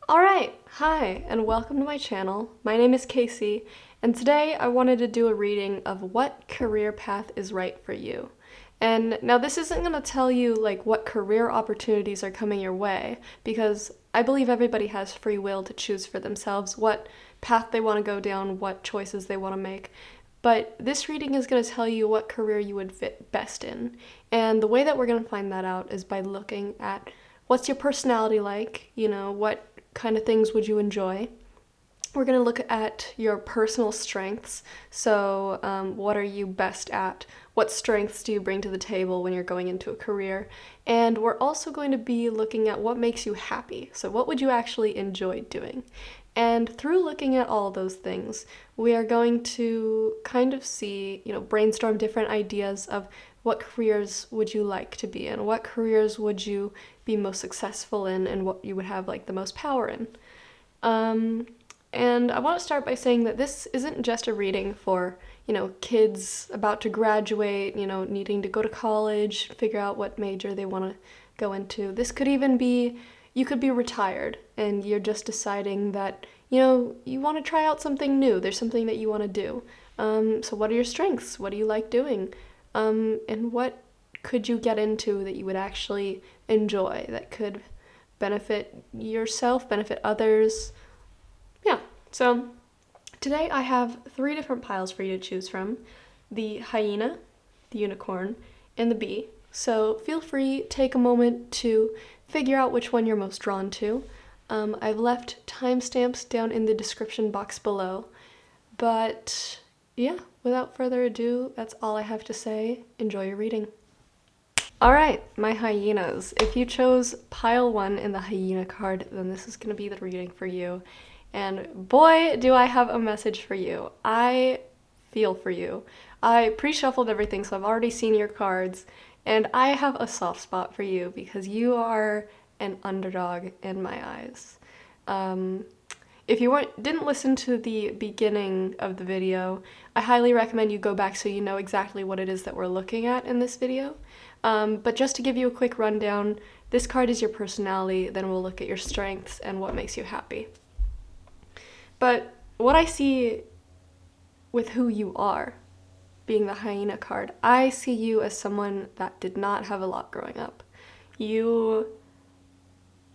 Alright, hi, and welcome to my channel. My name is Casey, and today I wanted to do a reading of what career path is right for you. And now this isn't going to tell you like what career opportunities are coming your way, because I believe everybody has free will to choose for themselves what path they want to go down, what choices they want to make. But this reading is going to tell you what career you would fit best in. And the way that we're going to find that out is by looking at what's your personality like, what kind of things would you enjoy. We're going to look at your personal strengths. So, what are you best at? What strengths do you bring to the table when you're going into a career? And we're also going to be looking at what makes you happy. So, what would you actually enjoy doing? And through looking at all those things, we are going to kind of see, brainstorm different ideas of what careers would you like to be in? What careers would you be most successful in and what you would have like the most power in? Um, and I want to start by saying that this isn't just a reading for, kids about to graduate, needing to go to college, figure out what major they want to go into. This could even be, you could be retired and you're just deciding that, you want to try out something new. There's something that you want to do. So what are your strengths? What do you like doing? And what could you get into that you would actually enjoy, that could benefit yourself, benefit others? Yeah, so today I have three different piles for you to choose from: the hyena, the unicorn, and the bee. So feel free, take a moment to figure out which one you're most drawn to. I've left timestamps down in the description box below. But yeah, without further ado, that's all I have to say. Enjoy your reading. Alright, my hyenas. If you chose pile 1 in the hyena card, then this is going to be the reading for you. And boy, do I have a message for you. I feel for you. I pre-shuffled everything, so I've already seen your cards, and I have a soft spot for you because you are an underdog in my eyes. If you didn't listen to the beginning of the video, I highly recommend you go back so you know exactly what it is that we're looking at in this video. But just to give you a quick rundown, this card is your personality, then we'll look at your strengths and what makes you happy. But what I see with who you are, being the hyena card, I see you as someone that did not have a lot growing up. You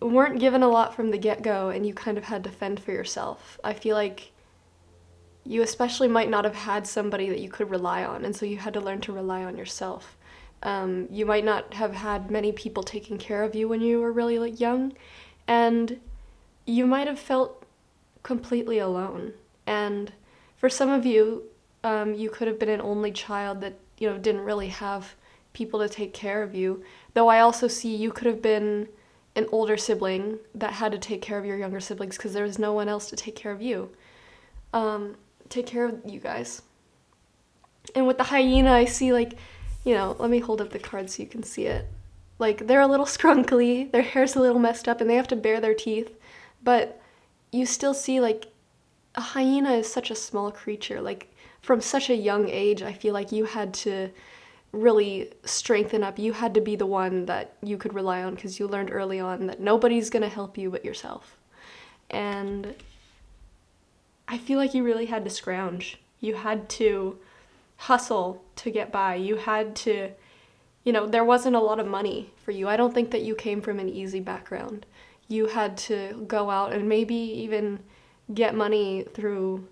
weren't given a lot from the get-go and you kind of had to fend for yourself. I feel like you especially might not have had somebody that you could rely on, and so you had to learn to rely on yourself. You might not have had many people taking care of you when you were really young, and you might have felt completely alone. And for some of you, you could have been an only child that didn't really have people to take care of you. Though I also see you could have been an older sibling that had to take care of your younger siblings because there was no one else to take care of you. Take care of you guys. And with the hyena, I see let me hold up the card so you can see it. Like, they're a little scrunkly, their hair's a little messed up, and they have to bare their teeth. But you still see, a hyena is such a small creature. From such a young age, I feel like you had to really strengthen up. You had to be the one that you could rely on because you learned early on that nobody's going to help you but yourself. And I feel like you really had to scrounge. You had to hustle to get by. You had to, there wasn't a lot of money for you. I don't think that you came from an easy background. You had to go out and maybe even get money through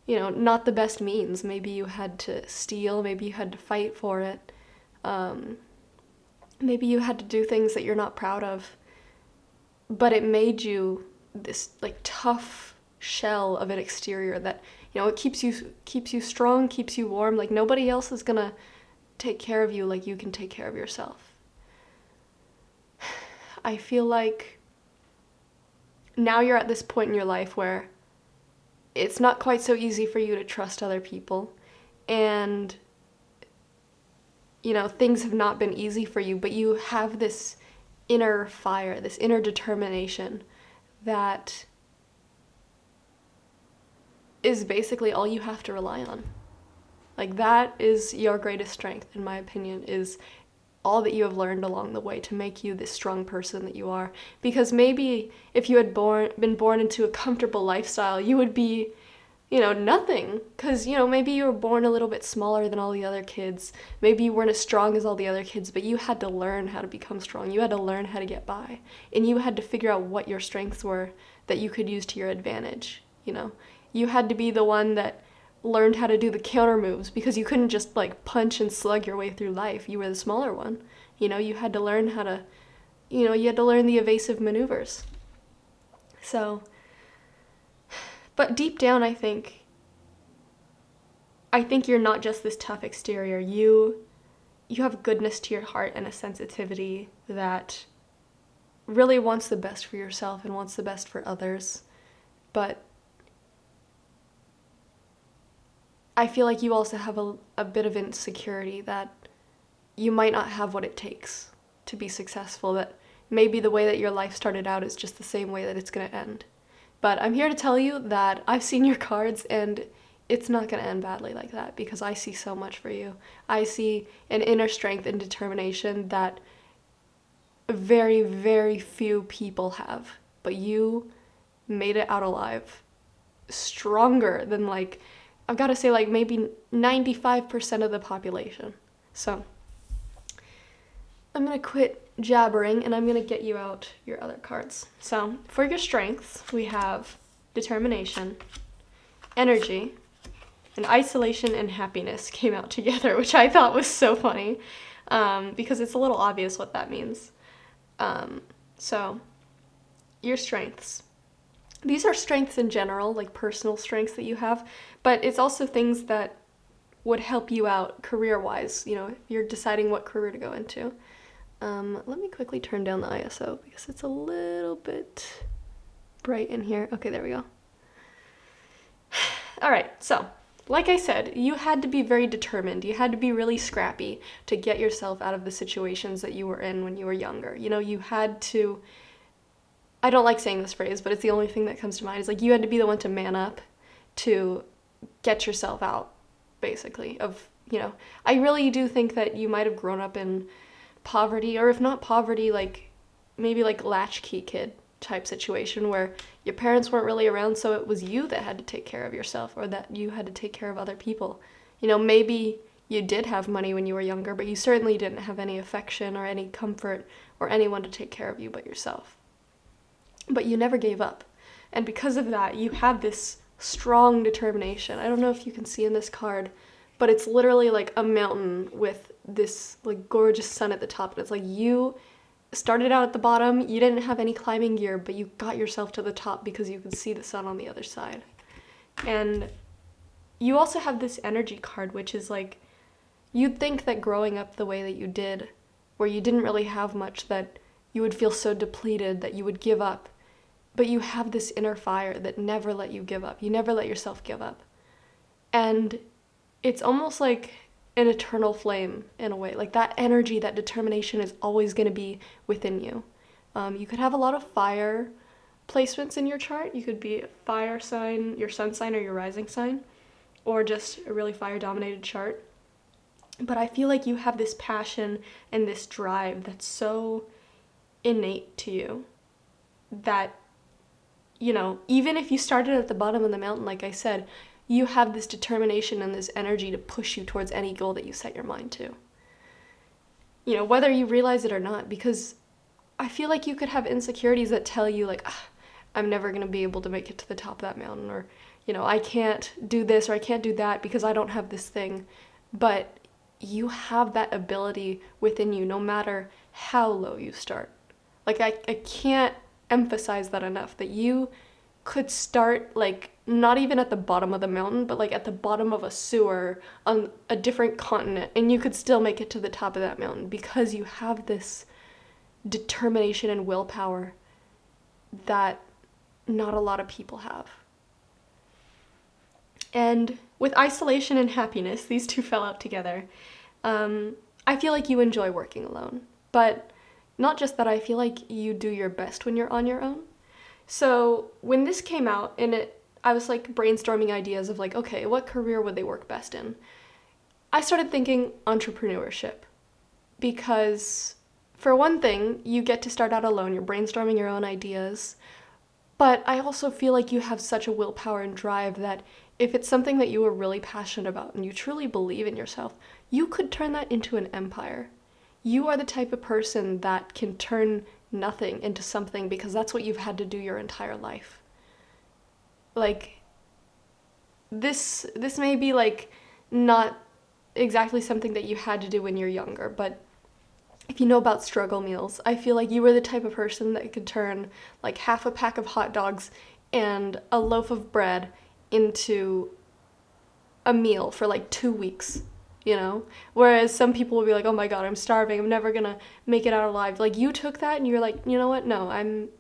not the best means. Maybe you had to steal, maybe you had to fight for it. Maybe you had to do things that you're not proud of. But it made you this tough shell of an exterior that, it keeps you strong, keeps you warm. Nobody else is gonna take care of you like you can take care of yourself. I feel like now you're at this point in your life where it's not quite so easy for you to trust other people, and things have not been easy for you, but you have this inner fire, this inner determination that is basically all you have to rely on. That is your greatest strength, in my opinion, is all that you have learned along the way to make you this strong person that you are. Because maybe if you had been born into a comfortable lifestyle, you would be, nothing. Because, maybe you were born a little bit smaller than all the other kids. Maybe you weren't as strong as all the other kids, but you had to learn how to become strong. You had to learn how to get by. And you had to figure out what your strengths were that you could use to your advantage, You had to be the one that learned how to do the counter moves, because you couldn't just punch and slug your way through life. You were the smaller one. You had to learn how to, you had to learn the evasive maneuvers. So, but deep down, I think you're not just this tough exterior. You have goodness to your heart and a sensitivity that really wants the best for yourself and wants the best for others. But I feel like you also have a bit of insecurity that you might not have what it takes to be successful, that maybe the way that your life started out is just the same way that it's going to end. But I'm here to tell you that I've seen your cards, and it's not going to end badly like that, because I see so much for you. I see an inner strength and determination that very, very few people have, but you made it out alive stronger than I've got to say maybe 95% of the population. So I'm going to quit jabbering and I'm going to get you out your other cards. So for your strengths, we have determination, energy, and isolation and happiness came out together, which I thought was so funny, because it's a little obvious what that means. So your strengths. These are strengths in general, personal strengths that you have, but it's also things that would help you out career-wise, if you're deciding what career to go into. Let me quickly turn down the ISO because it's a little bit bright in here. Okay, there we go. All right, so like I said, you had to be very determined. You had to be really scrappy to get yourself out of the situations that you were in when you were younger. You had to, I don't like saying this phrase, but it's the only thing that comes to mind, is you had to be the one to man up to get yourself out, basically, I really do think that you might have grown up in poverty, or if not poverty, maybe latchkey kid type situation where your parents weren't really around, so it was you that had to take care of yourself, or that you had to take care of other people. Maybe you did have money when you were younger, but you certainly didn't have any affection or any comfort or anyone to take care of you but yourself. But you never gave up. And because of that, you have this strong determination. I don't know if you can see in this card, but it's literally a mountain with this gorgeous sun at the top. And it's you started out at the bottom, you didn't have any climbing gear, but you got yourself to the top because you could see the sun on the other side. And you also have this energy card, which is you'd think that growing up the way that you did, where you didn't really have much, that you would feel so depleted that you would give up. But you have this inner fire that never let you give up. You never let yourself give up. And it's almost like an eternal flame in a way. That energy, that determination is always going to be within you. You could have a lot of fire placements in your chart. You could be a fire sign, your sun sign, or your rising sign, or just a really fire-dominated chart. But I feel like you have this passion and this drive that's so innate to you that, even if you started at the bottom of the mountain, like I said, you have this determination and this energy to push you towards any goal that you set your mind to. Whether you realize it or not, because I feel like you could have insecurities that tell you I'm never going to be able to make it to the top of that mountain, or, I can't do this or I can't do that because I don't have this thing. But you have that ability within you no matter how low you start. I can't emphasize that enough, that you could start not even at the bottom of the mountain, but at the bottom of a sewer on a different continent, and you could still make it to the top of that mountain because you have this determination and willpower that not a lot of people have. And with isolation and happiness, these two fell out together. I feel like you enjoy working alone, but not just that, I feel like you do your best when you're on your own. So when this came out, I was brainstorming ideas of okay, what career would they work best in? I started thinking entrepreneurship, because, for one thing, you get to start out alone, you're brainstorming your own ideas, but I also feel like you have such a willpower and drive that if it's something that you are really passionate about and you truly believe in yourself, you could turn that into an empire. You are the type of person that can turn nothing into something because that's what you've had to do your entire life. Like, this may be like not exactly something that you had to do when you're younger, but if you know about struggle meals, I feel like you were the type of person that could turn like half a pack of hot dogs and a loaf of bread into a meal for like 2 weeks, you know? Whereas some people will be like, oh my God, I'm starving, I'm never gonna make it out alive. Like, you took that and you're like, you know what? No, I'm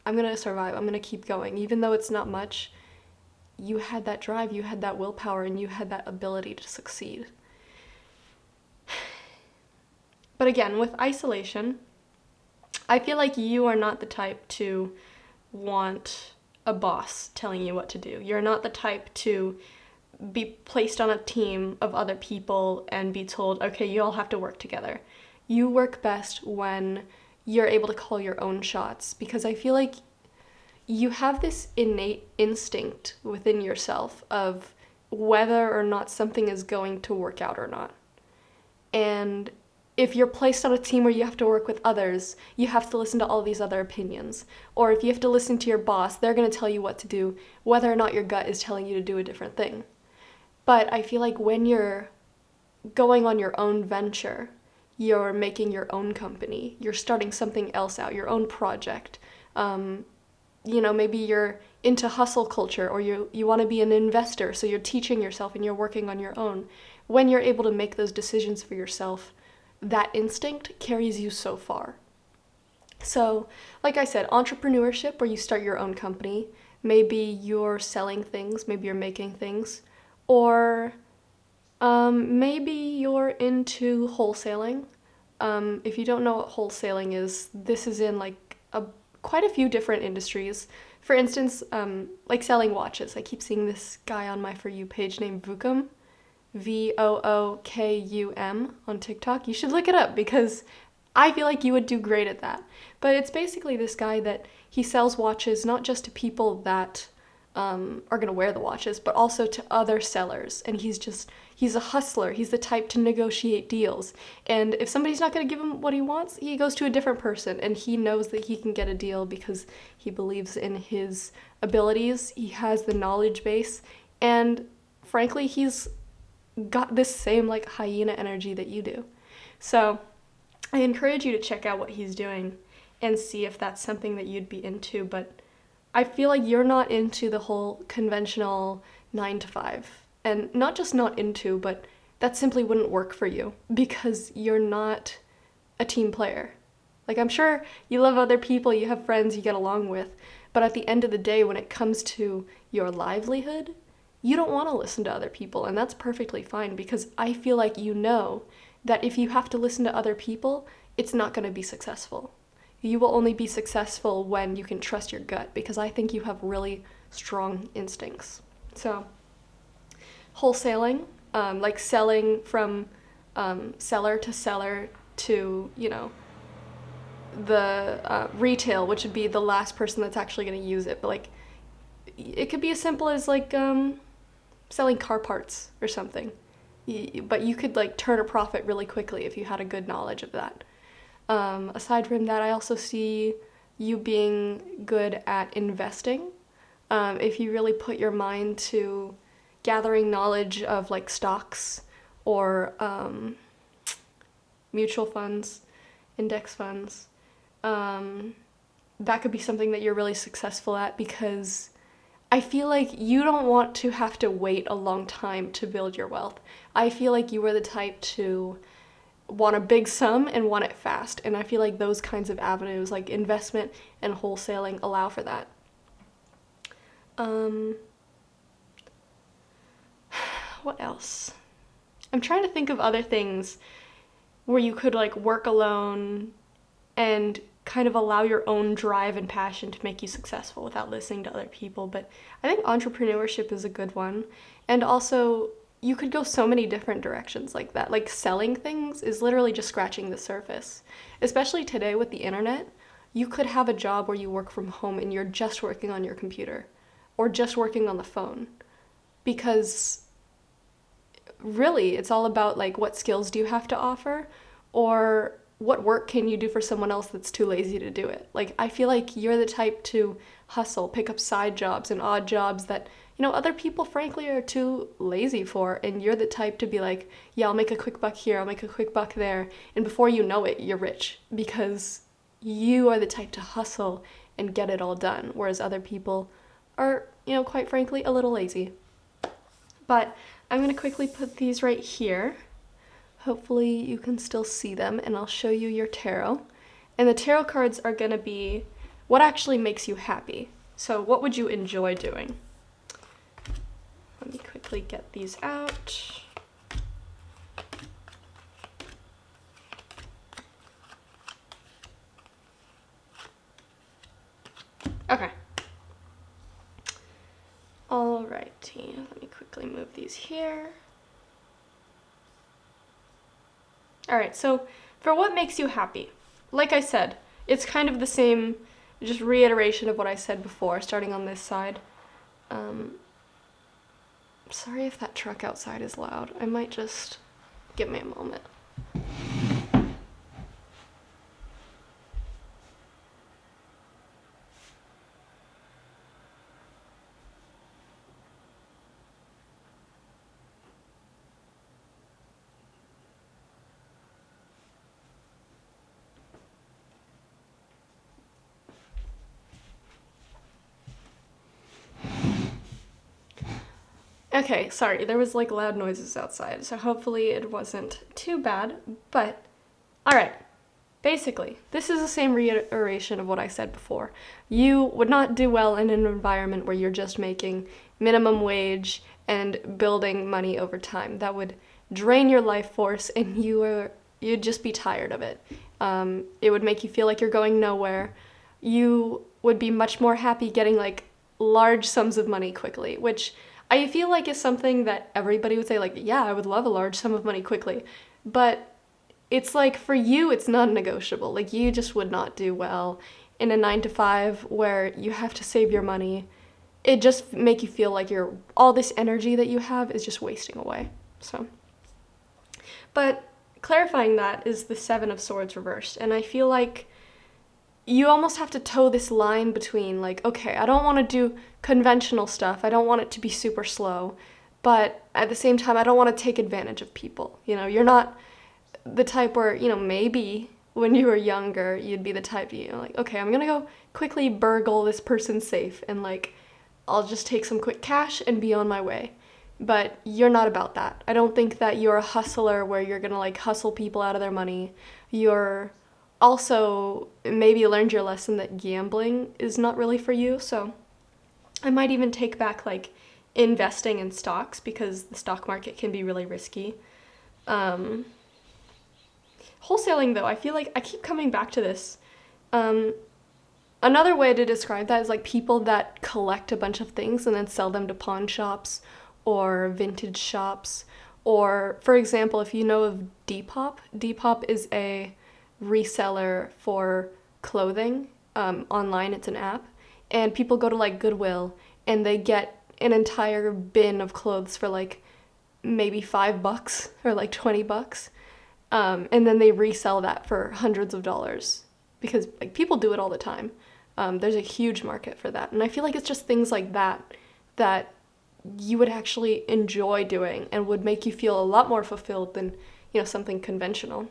gonna survive, I'm gonna keep going. Even though it's not much, you had that drive, you had that willpower, and you had that ability to succeed. But again, with isolation, I feel like you are not the type to want a boss telling you what to do. You're not the type to be placed on a team of other people and be told, okay, you all have to work together. You work best when you're able to call your own shots, because I feel like you have this innate instinct within yourself of whether or not something is going to work out or not. And if you're placed on a team where you have to work with others, you have to listen to all these other opinions. Or if you have to listen to your boss, they're going to tell you what to do, whether or not your gut is telling you to do a different thing. But I feel like when you're going on your own venture, you're making your own company, you're starting something else out, your own project. Maybe you're into hustle culture, or you want to be an investor, so you're teaching yourself and you're working on your own. When you're able to make those decisions for yourself, that instinct carries you so far. So, like I said, entrepreneurship, where you start your own company, maybe you're selling things, maybe you're making things, or maybe you're into wholesaling. If you don't know what wholesaling is, this is in like quite a few different industries. For instance, like selling watches. I keep seeing this guy on my For You page named Vukum, Vookum, on TikTok. You should look it up because I feel like you would do great at that. But it's basically this guy that he sells watches not just to people that are going to wear the watches, but also to other sellers. And he's a hustler. He's the type to negotiate deals. And if somebody's not going to give him what he wants, he goes to a different person. And he knows that he can get a deal because he believes in his abilities. He has the knowledge base. And frankly, he's got this same like hyena energy that you do. So I encourage you to check out what he's doing and see if that's something that you'd be into. But I feel like you're not into the whole conventional 9 to 5. And not just not into, but that simply wouldn't work for you because you're not a team player. Like, I'm sure you love other people, you have friends you get along with, but at the end of the day, when it comes to your livelihood, you don't want to listen to other people, and that's perfectly fine because I feel like you know that if you have to listen to other people, it's not going to be successful. You will only be successful when you can trust your gut, because I think you have really strong instincts. So, wholesaling, like selling from seller to, the retail, which would be the last person that's actually going to use it. But like, it could be as simple as like selling car parts or something. But you could like turn a profit really quickly if you had a good knowledge of that. Aside from that, I also see you being good at investing. If you really put your mind to gathering knowledge of like stocks or mutual funds, index funds, that could be something that you're really successful at, because I feel like you don't want to have to wait a long time to build your wealth. I feel like you are the type to want a big sum and want it fast, and I feel like those kinds of avenues like investment and wholesaling allow for that. What else? I'm trying to think of other things where you could like work alone and kind of allow your own drive and passion to make you successful without listening to other people. But I think entrepreneurship is a good one. And also you could go so many different directions like that. Like selling things is literally just scratching the surface. Especially today with the internet, you could have a job where you work from home and you're just working on your computer or just working on the phone. Because really, it's all about like what skills do you have to offer or what work can you do for someone else that's too lazy to do it. Like I feel like you're the type to hustle, pick up side jobs and odd jobs that, you know, other people frankly are too lazy for, and you're the type to be like, yeah, I'll make a quick buck here, I'll make a quick buck there, and before you know it, you're rich because you are the type to hustle and get it all done, whereas other people are, you know, quite frankly, a little lazy. But I'm going to quickly put these right here. Hopefully you can still see them, and I'll show you your tarot. And the tarot cards are going to be what actually makes you happy. So what would you enjoy doing? Let me quickly get these out. Okay. Alrighty, let me quickly move these here. Alright, so for what makes you happy, like I said, it's kind of the same, just reiteration of what I said before, starting on this side. Sorry if that truck outside is loud. I might just give me a moment. Okay, sorry, there was like loud noises outside, so hopefully it wasn't too bad, but alright. Basically, this is the same reiteration of what I said before. You would not do well in an environment where you're just making minimum wage and building money over time. That would drain your life force and you'd just be tired of it. It would make you feel like you're going nowhere. You would be much more happy getting like large sums of money quickly, which I feel like is something that everybody would say like, yeah, I would love a large sum of money quickly. But it's like for you, it's non-negotiable. Like you just would not do well in a 9-to-5 where you have to save your money. It just make you feel like all this energy that you have is just wasting away. So, but clarifying that is the 7 of Swords reversed. And I feel like you almost have to toe this line between like, okay, I don't want to do conventional stuff. I don't want it to be super slow. But at the same time, I don't want to take advantage of people. You know, you're not the type where, you know, maybe when you were younger, you'd be the type, you know, like, okay, I'm gonna go quickly burgle this person's safe and like, I'll just take some quick cash and be on my way. But you're not about that. I don't think that you're a hustler where you're gonna like hustle people out of their money. You're also maybe learned your lesson that gambling is not really for you. So I might even take back like investing in stocks because the stock market can be really risky. Wholesaling, though, I feel like I keep coming back to this. Another way to describe that is like people that collect a bunch of things and then sell them to pawn shops or vintage shops. Or, for example, if you know of Depop, Depop is a reseller for clothing. Online, it's an app. And people go to like Goodwill and they get an entire bin of clothes for like maybe $5 or like $20. And then they resell that for hundreds of dollars because like people do it all the time. There's a huge market for that. And I feel like it's just things like that that you would actually enjoy doing and would make you feel a lot more fulfilled than, you know, something conventional.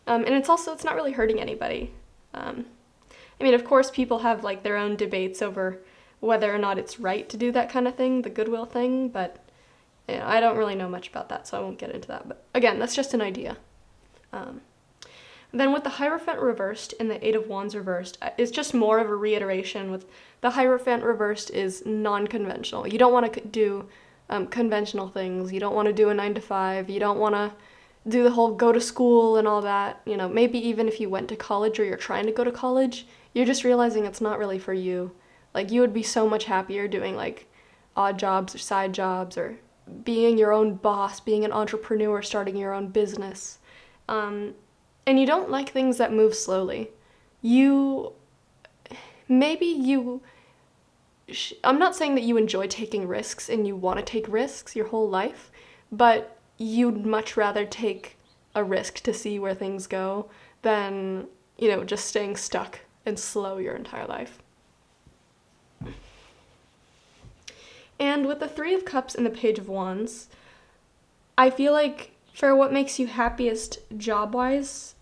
And it's not really hurting anybody. I mean, of course, people have like their own debates over whether or not it's right to do that kind of thing, the Goodwill thing, but you know, I don't really know much about that, so I won't get into that. But again, that's just an idea. Then with the Hierophant reversed and the 8 of Wands reversed, it's just more of a reiteration. With the Hierophant reversed is non-conventional. You don't want to do conventional things. You don't want to do a 9-to-5. You don't want to do the whole go to school and all that. You know, maybe even if you went to college or you're trying to go to college, you're just realizing it's not really for you. Like, you would be so much happier doing like odd jobs or side jobs or being your own boss, being an entrepreneur, starting your own business. And you don't like things that move slowly. Maybe you, I'm not saying that you enjoy taking risks and you want to take risks your whole life, but you'd much rather take a risk to see where things go than, just staying stuck and slow your entire life. And with the Three of Cups and the Page of Wands, I feel like for what makes you happiest job-wise,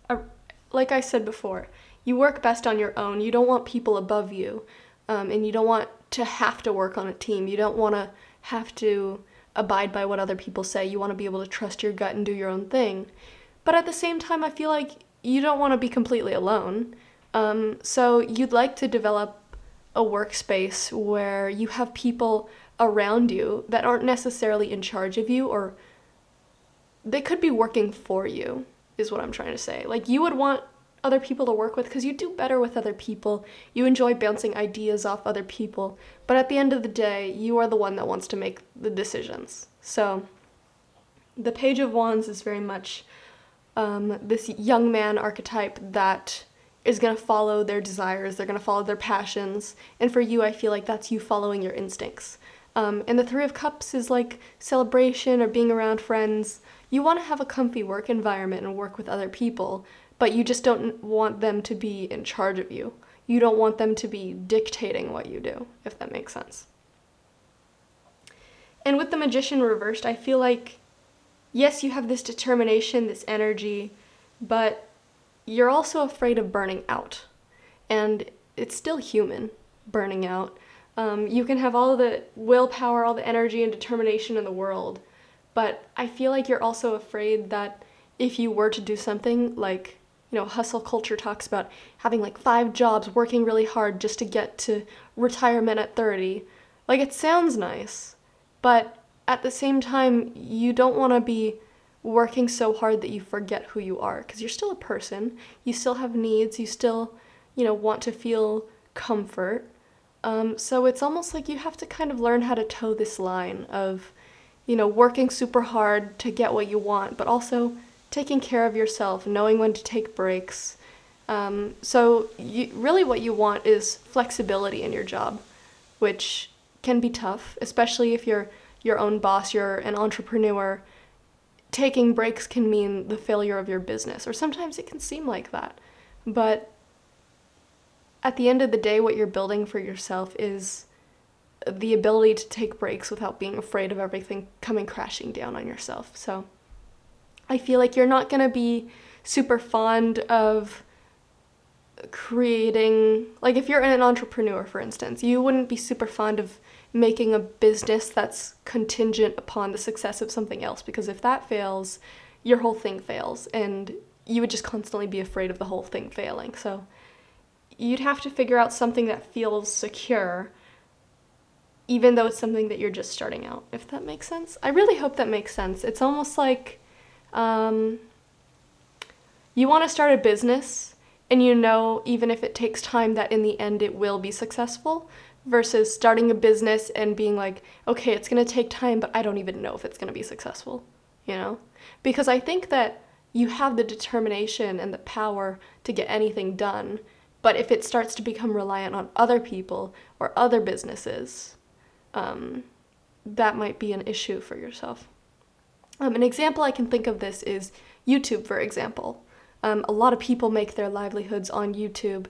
like I said before, you work best on your own. You don't want people above you, and you don't want to have to work on a team. You don't want to have to abide by what other people say. You want to be able to trust your gut and do your own thing. But at the same time, I feel like you don't want to be completely alone. So you'd like to develop a workspace where you have people around you that aren't necessarily in charge of you, or they could be working for you, is what I'm trying to say. Like, you would want other people to work with because you do better with other people. You enjoy bouncing ideas off other people. But at the end of the day, you are the one that wants to make the decisions. So the Page of Wands is very much this young man archetype that is going to follow their desires. They're going to follow their passions. And for you, I feel like that's you following your instincts. And the Three of Cups is like celebration or being around friends. You want to have a comfy work environment and work with other people, but you just don't want them to be in charge of you. You don't want them to be dictating what you do, if that makes sense. And with the Magician reversed, I feel like, yes, you have this determination, this energy, but you're also afraid of burning out. And it's still human, burning out. You can have all the willpower, all the energy and determination in the world, but I feel like you're also afraid that if you were to do something like, hustle culture talks about having like 5 jobs, working really hard just to get to retirement at 30. Like, it sounds nice, but at the same time, you don't want to be working so hard that you forget who you are, because you're still a person. You still have needs. You still, want to feel comfort. So it's almost like you have to kind of learn how to toe this line of, working super hard to get what you want, but also taking care of yourself, knowing when to take breaks. So really what you want is flexibility in your job, which can be tough, especially if you're your own boss, you're an entrepreneur. Taking breaks can mean the failure of your business, or sometimes it can seem like that. But at the end of the day, what you're building for yourself is the ability to take breaks without being afraid of everything coming crashing down on yourself. So I feel like you're not going to be super fond of creating, like if you're an entrepreneur, for instance, you wouldn't be super fond of making a business that's contingent upon the success of something else, because if that fails, your whole thing fails, and you would just constantly be afraid of the whole thing failing. So you'd have to figure out something that feels secure, even though it's something that you're just starting out, if that makes sense. I really hope that makes sense. It's almost like you want to start a business, and even if it takes time, that in the end it will be successful, versus starting a business and being like, okay, it's going to take time, but I don't even know if it's going to be successful, Because I think that you have the determination and the power to get anything done, but if it starts to become reliant on other people or other businesses, that might be an issue for yourself. An example I can think of this is YouTube, for example. A lot of people make their livelihoods on YouTube,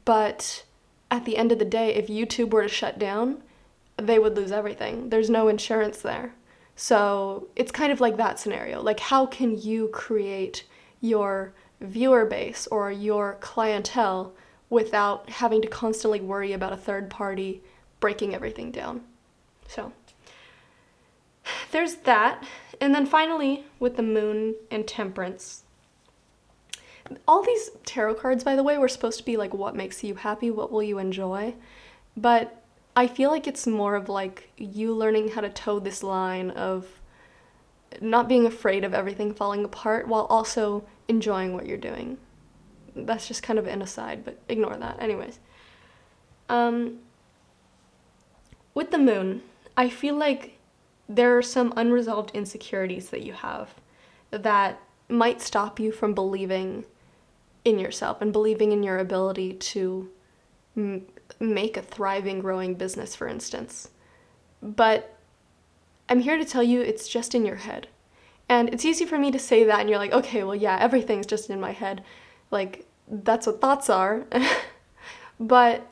but at the end of the day, if YouTube were to shut down, they would lose everything. There's no insurance there. So it's kind of like that scenario. Like, how can you create your viewer base or your clientele without having to constantly worry about a third party breaking everything down? So there's that. And then finally, with the Moon and Temperance. All these tarot cards, by the way, were supposed to be like, what makes you happy? What will you enjoy? But I feel like it's more of like you learning how to toe this line of not being afraid of everything falling apart while also enjoying what you're doing. That's just kind of an aside, but ignore that. Anyways. With the Moon, I feel like there are some unresolved insecurities that you have that might stop you from believing in yourself and believing in your ability to make a thriving, growing business, for instance. But I'm here to tell you it's just in your head. And it's easy for me to say that, and you're like, okay, well, yeah, everything's just in my head. Like, that's what thoughts are. But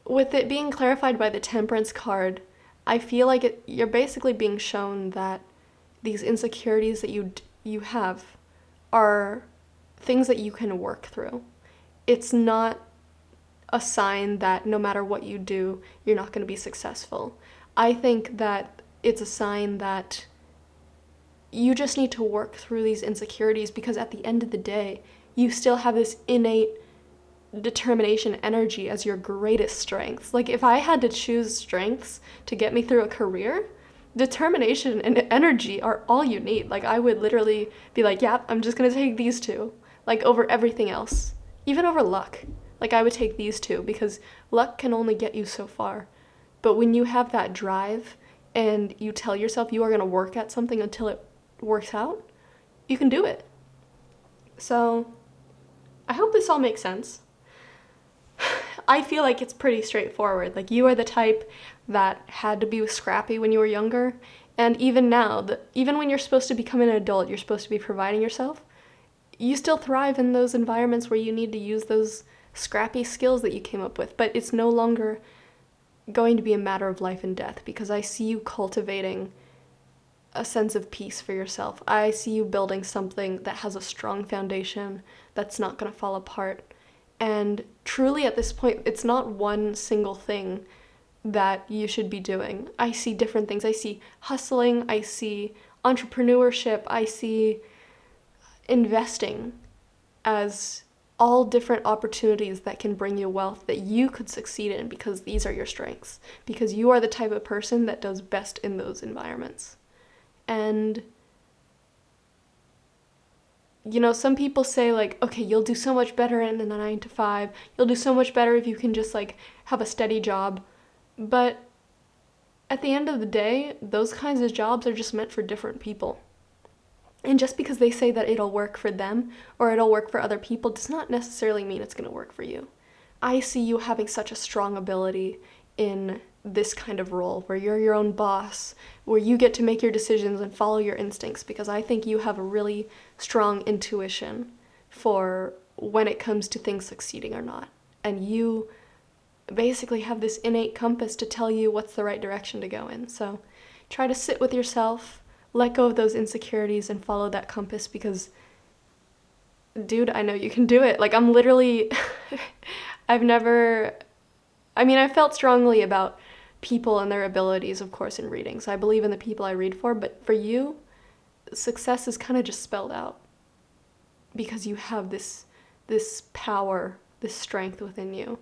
with it being clarified by the Temperance card, I feel like you're basically being shown that these insecurities that you have are things that you can work through. It's not a sign that no matter what you do, you're not going to be successful. I think that it's a sign that you just need to work through these insecurities, because at the end of the day, you still have this innate determination energy as your greatest strengths. Like, if I had to choose strengths to get me through a career, determination and energy are all you need. Like, I would literally be like, yeah, I'm just gonna take these two, like, over everything else, even over luck. Like, I would take these two, because luck can only get you so far. But when you have that drive and you tell yourself you are gonna work at something until it works out, you can do it. So I hope this all makes sense. I feel like it's pretty straightforward. Like, you are the type that had to be scrappy when you were younger, and even now, even when you're supposed to become an adult, you're supposed to be providing yourself, you still thrive in those environments where you need to use those scrappy skills that you came up with. But it's no longer going to be a matter of life and death, because I see you cultivating a sense of peace for yourself. I see you building something that has a strong foundation that's not going to fall apart. And truly, at this point, it's not one single thing that you should be doing. I see different things. I see hustling, I see entrepreneurship, I see investing as all different opportunities that can bring you wealth that you could succeed in, because these are your strengths, because you are the type of person that does best in those environments. And you know, some people say, like, okay, you'll do so much better in a 9-to-5, you'll do so much better if you can just, like, have a steady job. But at the end of the day, those kinds of jobs are just meant for different people. And just because they say that it'll work for them or it'll work for other people does not necessarily mean it's going to work for you. I see you having such a strong ability in this kind of role where you're your own boss, where you get to make your decisions and follow your instincts, because I think you have a really strong intuition for when it comes to things succeeding or not. And you basically have this innate compass to tell you what's the right direction to go in. So try to sit with yourself, let go of those insecurities, and follow that compass, because, dude, I know you can do it. Like, I'm literally, I felt strongly about people and their abilities, of course, in readings. I believe in the people I read for, but for you, success is kind of just spelled out, because you have this power, this strength within you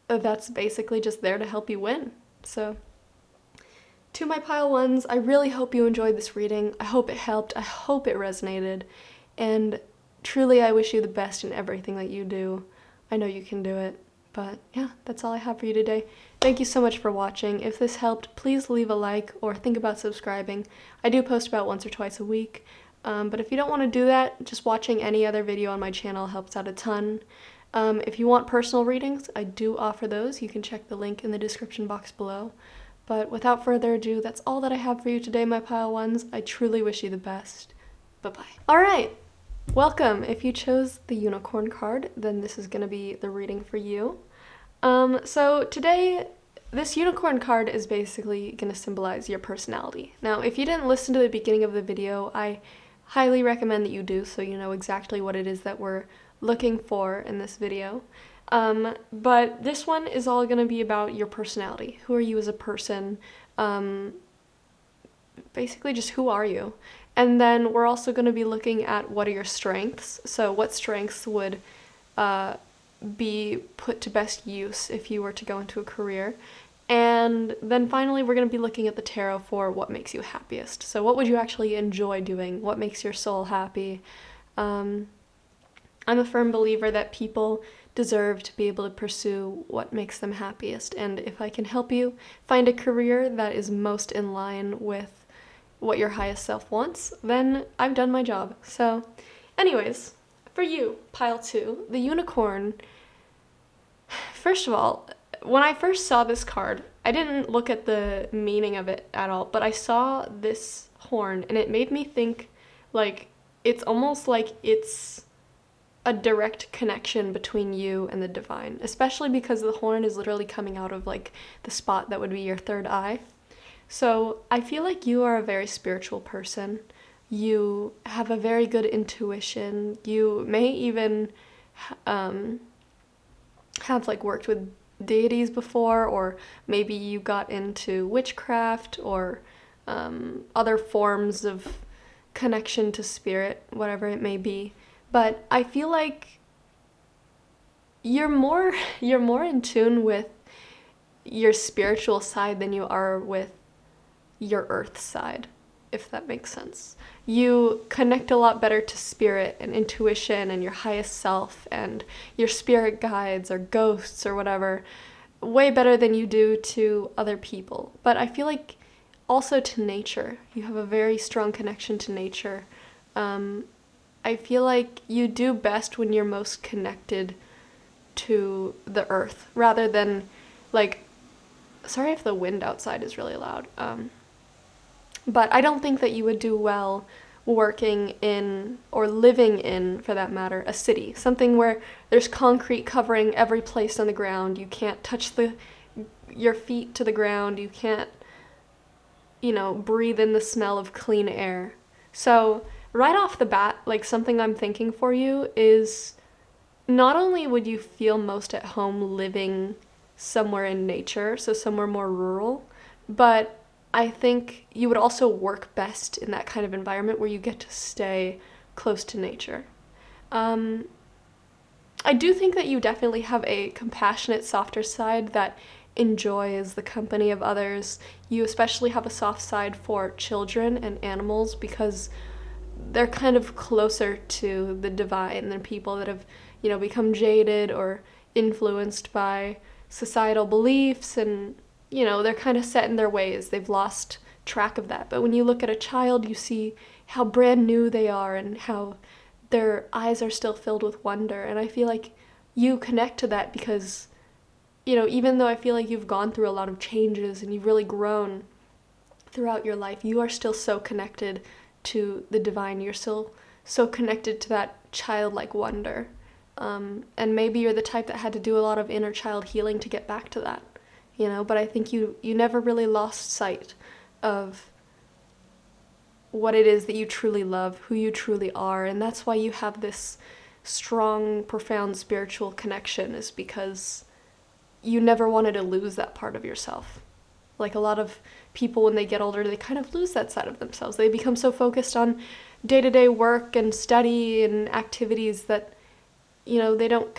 that's basically just there to help you win. So, to my pile ones, I really hope you enjoyed this reading. I hope it helped. I hope it resonated. And truly, I wish you the best in everything that you do. I know you can do it. But yeah, that's all I have for you today. Thank you so much for watching. If this helped, please leave a like or think about subscribing. I do post about once or twice a week. But if you don't want to do that, just watching any other video on my channel helps out a ton. If you want personal readings, I do offer those. You can check the link in the description box below. But without further ado, that's all that I have for you today, my pile ones. I truly wish you the best. Bye-bye. Alright, welcome. If you chose the unicorn card, then this is going to be the reading for you. So today, this unicorn card is basically going to symbolize your personality. Now, if you didn't listen to the beginning of the video, I highly recommend that you do, so you know exactly what it is that we're looking for in this video. But this one is all going to be about your personality. Who are you as a person? Basically just who are you? And then we're also going to be looking at what are your strengths. So what strengths would be put to best use if you were to go into a career. And then finally we're going to be looking at the tarot for what makes you happiest. So what would you actually enjoy doing? What makes your soul happy? I'm a firm believer that people deserve to be able to pursue what makes them happiest. And if I can help you find a career that is most in line with what your highest self wants, then I've done my job. So, anyways, for you, pile 2, the unicorn. First of all, when I first saw this card, I didn't look at the meaning of it at all, but I saw this horn and it made me think like it's almost like it's a direct connection between you and the divine, especially because the horn is literally coming out of like the spot that would be your third eye. So I feel like you are a very spiritual person. You have a very good intuition. You may even have like worked with deities before, or maybe you got into witchcraft or other forms of connection to spirit, whatever it may be. But I feel like you're more in tune with your spiritual side than you are with your earth side, if that makes sense. You connect a lot better to spirit and intuition and your highest self and your spirit guides or ghosts or whatever, way better than you do to other people. But I feel like also to nature. You have a very strong connection to nature. I feel like you do best when you're most connected to the earth rather than like, sorry if the wind outside is really loud. But I don't think that you would do well working in, or living in, for that matter, a city. Something where there's concrete covering every place on the ground. You can't touch your feet to the ground. You can't, breathe in the smell of clean air. So right off the bat, like something I'm thinking for you is not only would you feel most at home living somewhere in nature, so somewhere more rural, but I think you would also work best in that kind of environment where you get to stay close to nature. I do think that you definitely have a compassionate, softer side that enjoys the company of others. You especially have a soft side for children and animals because they're kind of closer to the divine than people that have, become jaded or influenced by societal beliefs and they're kind of set in their ways. They've lost track of that. But when you look at a child, you see how brand new they are and how their eyes are still filled with wonder. And I feel like you connect to that because, even though I feel like you've gone through a lot of changes and you've really grown throughout your life, you are still so connected to the divine. You're still so connected to that childlike wonder. And maybe you're the type that had to do a lot of inner child healing to get back to that. But I think you never really lost sight of what it is that you truly love, who you truly are, and that's why you have this strong, profound spiritual connection, is because you never wanted to lose that part of yourself. Like a lot of people when they get older, they kind of lose that side of themselves. They become so focused on day-to-day work and study and activities that, they don't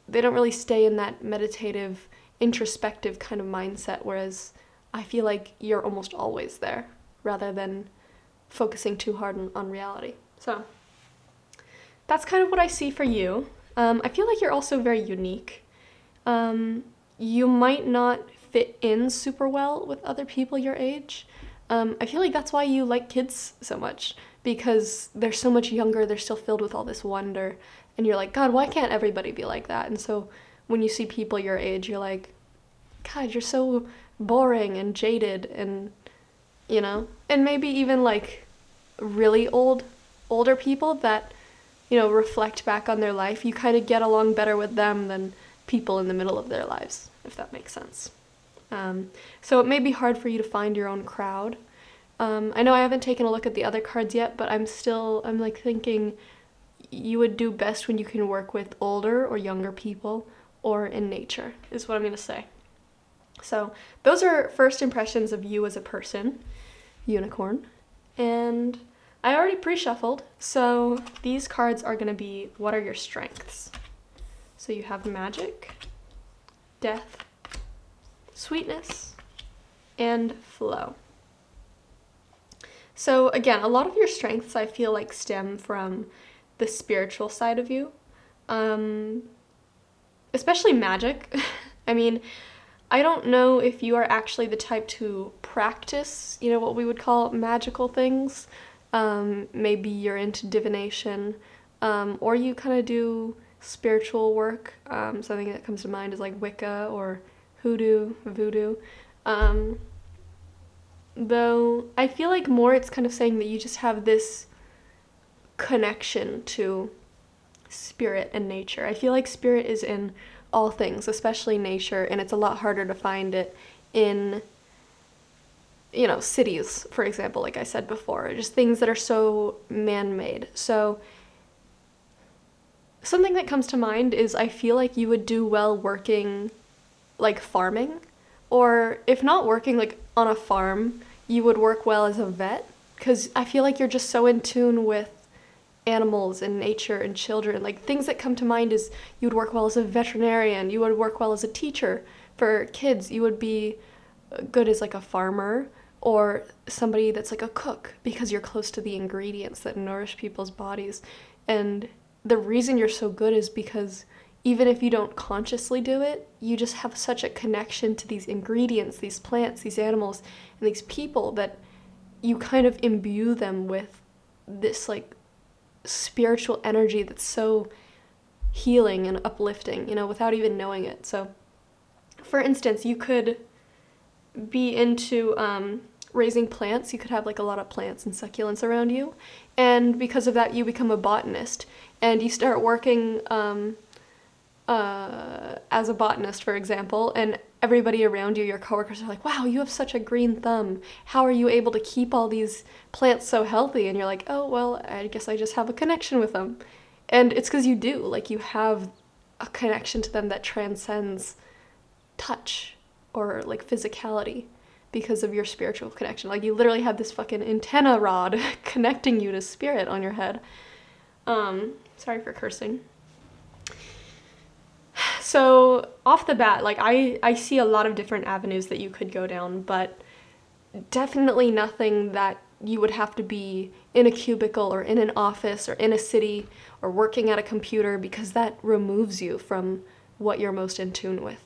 really stay in that meditative, introspective kind of mindset, whereas I feel like you're almost always there rather than focusing too hard on reality. So that's kind of what I see for you. I feel like you're also very unique. You might not fit in super well with other people your age. I feel like that's why you like kids so much, because they're so much younger, they're still filled with all this wonder, and you're like, God, why can't everybody be like that? And so when you see people your age, you're like, God, you're so boring and jaded and, and maybe even like really older people that, reflect back on their life. You kind of get along better with them than people in the middle of their lives, if that makes sense. So it may be hard for you to find your own crowd. I know I haven't taken a look at the other cards yet, but I'm like thinking you would do best when you can work with older or younger people or in nature, is what I'm going to say. So those are first impressions of you as a person, unicorn. And I already pre-shuffled, so these cards are going to be, what are your strengths? So you have magic, death, sweetness, and flow. So again, a lot of your strengths I feel like stem from the spiritual side of you. especially magic. I mean, I don't know if you are actually the type to practice, what we would call magical things. Maybe you're into divination, or you kind of do spiritual work. Something that comes to mind is like Wicca or hoodoo, voodoo. Um, though I feel like more it's kind of saying that you just have this connection to spirit and nature. I feel like spirit is in all things, especially nature, and it's a lot harder to find it in, cities, for example, like I said before, just things that are so man-made. So something that comes to mind is I feel like you would do well working like farming, or if not working like on a farm, you would work well as a vet, because I feel like you're just so in tune with animals and nature and children. Like things that come to mind is you would work well as a veterinarian, you would work well as a teacher for kids, you would be good as like a farmer or somebody that's like a cook because you're close to the ingredients that nourish people's bodies. And the reason you're so good is because even if you don't consciously do it, you just have such a connection to these ingredients, these plants, these animals, and these people that you kind of imbue them with this like spiritual energy that's so healing and uplifting, without even knowing it. So, for instance, you could be into raising plants. You could have like a lot of plants and succulents around you, and because of that, you become a botanist, and you start working as a botanist, for example, and everybody around you, your coworkers, are like, wow, you have such a green thumb. How are you able to keep all these plants so healthy? And you're like, oh, well, I guess I just have a connection with them. And it's because you do. Like, you have a connection to them that transcends touch or, like, physicality because of your spiritual connection. Like, you literally have this fucking antenna rod connecting you to spirit on your head. Sorry for cursing. So off the bat, like I see a lot of different avenues that you could go down, but definitely nothing that you would have to be in a cubicle or in an office or in a city or working at a computer, because that removes you from what you're most in tune with.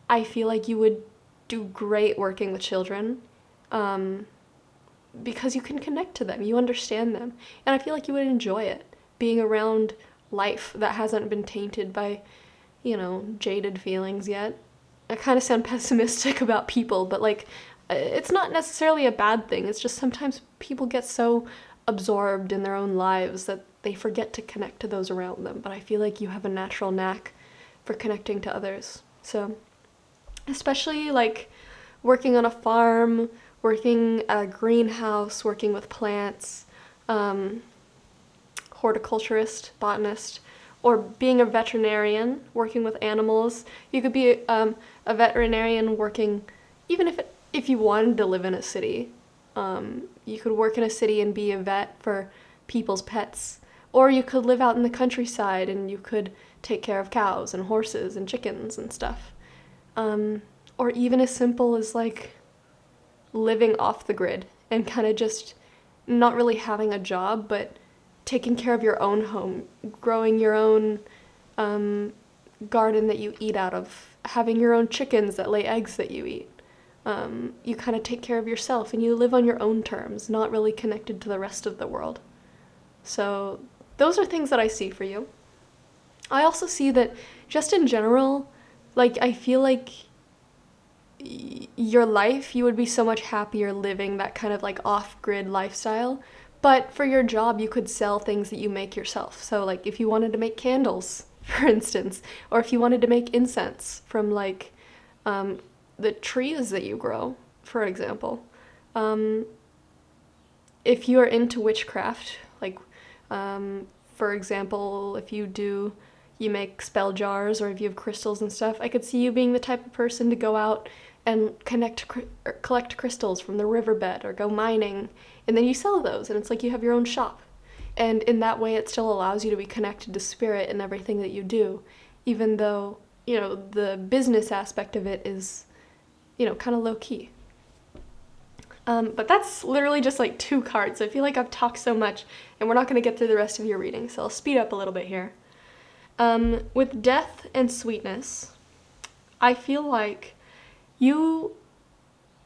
I feel like you would do great working with children, because you can connect to them, you understand them, and I feel like you would enjoy it, being around life that hasn't been tainted by jaded feelings yet. I kind of sound pessimistic about people, but like, it's not necessarily a bad thing. It's just sometimes people get so absorbed in their own lives that they forget to connect to those around them. But I feel like you have a natural knack for connecting to others. So, especially like working on a farm, working at a greenhouse, working with plants, horticulturist, botanist, or being a veterinarian, working with animals. You could be a veterinarian working, even if you wanted to live in a city, you could work in a city and be a vet for people's pets. Or you could live out in the countryside and you could take care of cows and horses and chickens and stuff. Or even as simple as like living off the grid and kind of just not really having a job, but taking care of your own home, growing your own garden that you eat out of, having your own chickens that lay eggs that you eat. You kind of take care of yourself and you live on your own terms, not really connected to the rest of the world. So those are things that I see for you. I also see that just in general, like I feel like your life, you would be so much happier living that kind of like off-grid lifestyle. But for your job, you could sell things that you make yourself. So like if you wanted to make candles, for instance, or if you wanted to make incense from like the trees that you grow, for example. If you are into witchcraft, like for example, if you make spell jars, or if you have crystals and stuff, I could see you being the type of person to go out and collect crystals from the riverbed or go mining, and then you sell those, and it's like you have your own shop. And in that way, it still allows you to be connected to spirit in everything that you do, even though, the business aspect of it is, kind of low key. But that's literally just like 2 cards. I feel like I've talked so much, and we're not going to get through the rest of your reading, so I'll speed up a little bit here. With death and sweetness, I feel like you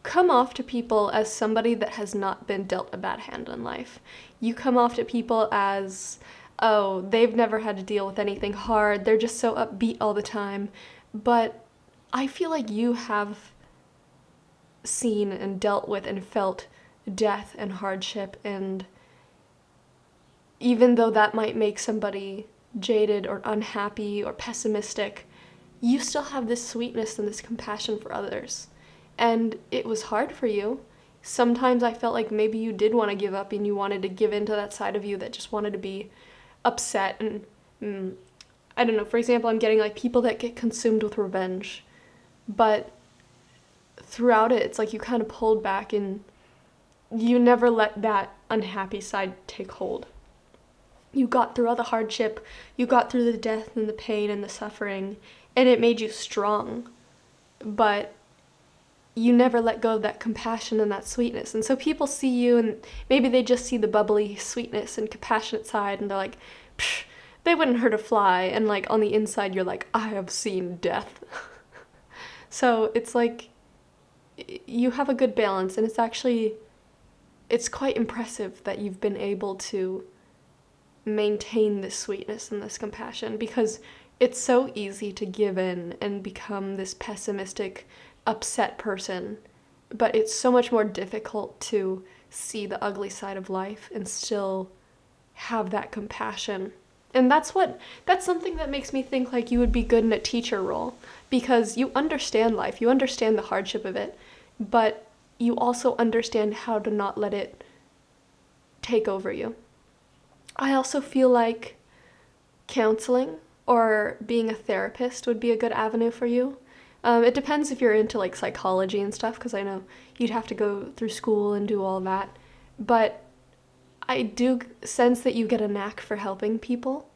come off to people as somebody that has not been dealt a bad hand in life. You come off to people as, oh, they've never had to deal with anything hard, they're just so upbeat all the time. But I feel like you have seen and dealt with and felt death and hardship, and even though that might make somebody jaded or unhappy or pessimistic, you still have this sweetness and this compassion for others. And it was hard for you. Sometimes I felt like maybe you did want to give up and you wanted to give in to that side of you that just wanted to be upset and, I don't know, for example, I'm getting like people that get consumed with revenge. But throughout it, it's like you kind of pulled back and you never let that unhappy side take hold. You got through all the hardship, you got through the death and the pain and the suffering, and it made you strong. But you never let go of that compassion and that sweetness. And so people see you and maybe they just see the bubbly sweetness and compassionate side and they're like, psh, they wouldn't hurt a fly. And like on the inside, you're like, I have seen death. So it's like you have a good balance, and it's quite impressive that you've been able to maintain this sweetness and this compassion, because it's so easy to give in and become this pessimistic, upset person, but it's so much more difficult to see the ugly side of life and still have that compassion. And that's something that makes me think like you would be good in a teacher role, because you understand life, you understand the hardship of it, but you also understand how to not let it take over you. I also feel like counseling or being a therapist would be a good avenue for you. It depends if you're into like psychology and stuff, because I know you'd have to go through school and do all that. But I do sense that you get a knack for helping people.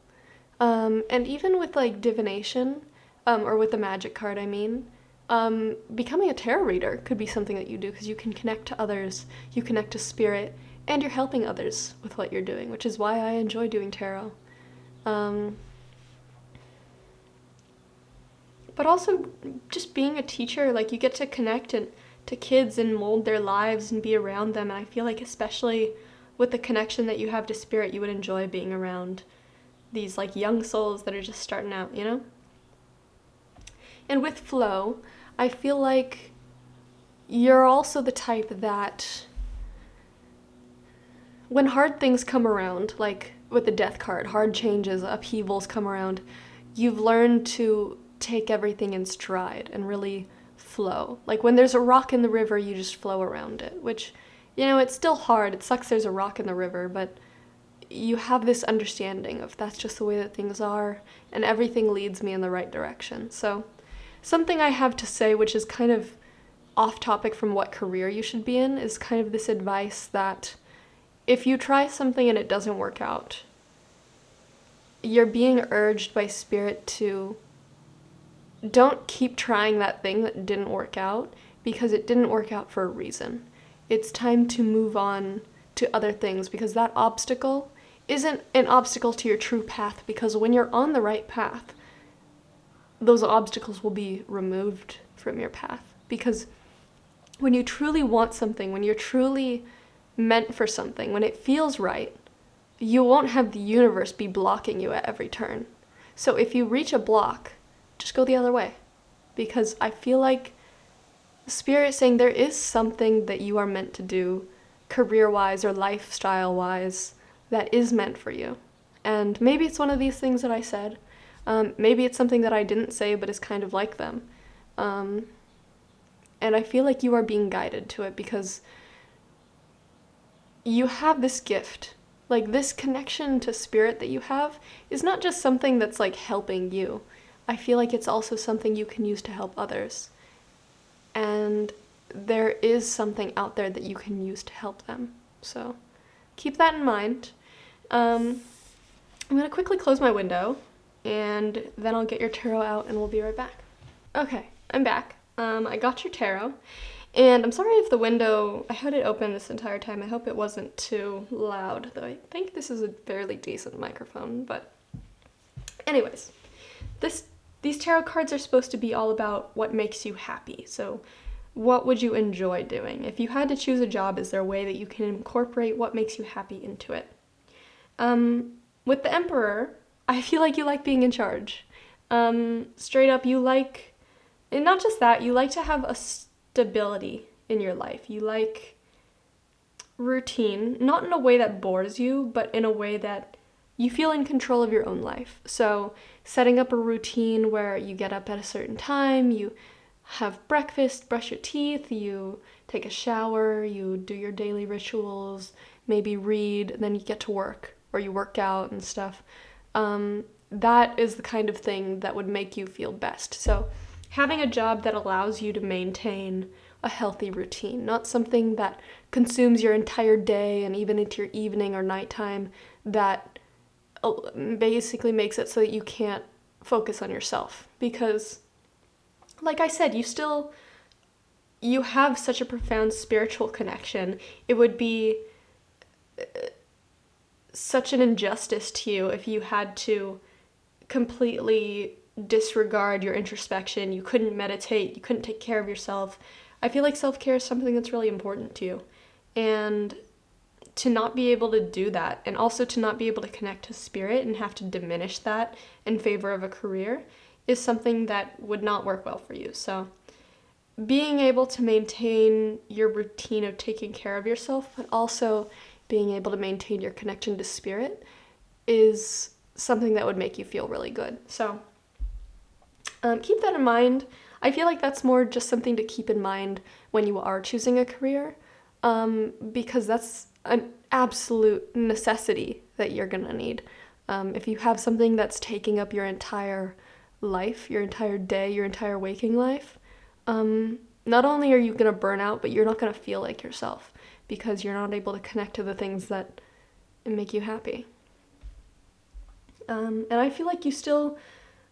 And even with like divination, or with the magic card, I mean, becoming a tarot reader could be something that you do, because you can connect to others, you connect to spirit, and you're helping others with what you're doing, which is why I enjoy doing tarot. But also just being a teacher, like you get to connect to kids and mold their lives and be around them. And I feel like especially with the connection that you have to spirit, you would enjoy being around these like young souls that are just starting out, you know? And with flow, I feel like you're also the type that when hard things come around, like with the death card, hard changes, upheavals come around, you've learned to take everything in stride and really flow. Like when there's a rock in the river, you just flow around it, which, you know, it's still hard. It sucks there's a rock in the river, but you have this understanding of that's just the way that things are, and everything leads me in the right direction. So something I have to say, which is kind of off topic from what career you should be in, is kind of this advice that if you try something and it doesn't work out, you're being urged by spirit to don't keep trying that thing that didn't work out, because it didn't work out for a reason. It's time to move on to other things, because that obstacle isn't an obstacle to your true path, because when you're on the right path, those obstacles will be removed from your path. Because when you truly want something, when you're truly meant for something, when it feels right, you won't have the universe be blocking you at every turn. So if you reach a block, just go the other way, because I feel like Spirit is saying there is something that you are meant to do career-wise or lifestyle-wise that is meant for you. And maybe it's one of these things that I said. Maybe it's something that I didn't say but is kind of like them. And I feel like you are being guided to it, because you have this gift. Like, this connection to spirit that you have is not just something that's like helping you. I feel like it's also something you can use to help others. And there is something out there that you can use to help them. So keep that in mind. I'm going to quickly close my window, and then I'll get your tarot out and we'll be right back. Okay, I'm back. I got your tarot, and I'm sorry if the window, I had it open this entire time. I hope it wasn't too loud, though I think this is a fairly decent microphone, but anyways. these tarot cards are supposed to be all about what makes you happy. So what would you enjoy doing? If you had to choose a job, is there a way that you can incorporate what makes you happy into it? With the Emperor, I feel like you like being in charge. Straight up, you like, and not just that, you like to have a stability in your life. You like routine, not in a way that bores you, but in a way that you feel in control of your own life. So setting up a routine where you get up at a certain time, you have breakfast, brush your teeth, you take a shower, you do your daily rituals, maybe read, then you get to work, or you work out and stuff. That is the kind of thing that would make you feel best. So having a job that allows you to maintain a healthy routine, not something that consumes your entire day and even into your evening or nighttime, that basically makes it so that you can't focus on yourself. Because, like I said, you have such a profound spiritual connection. It would be such an injustice to you if you had to completely disregard your introspection. You couldn't meditate, you couldn't take care of yourself. I feel like self-care is something that's really important to you. And to not be able to do that, and also to not be able to connect to spirit and have to diminish that in favor of a career, is something that would not work well for you. So being able to maintain your routine of taking care of yourself, but also being able to maintain your connection to spirit, is something that would make you feel really good. So keep that in mind. I feel like that's more just something to keep in mind when you are choosing a career, because that's an absolute necessity that you're gonna need. If you have something that's taking up your entire life, your entire day, your entire waking life, not only are you gonna burn out, but you're not gonna feel like yourself, because you're not able to connect to the things that make you happy. And I feel like you still,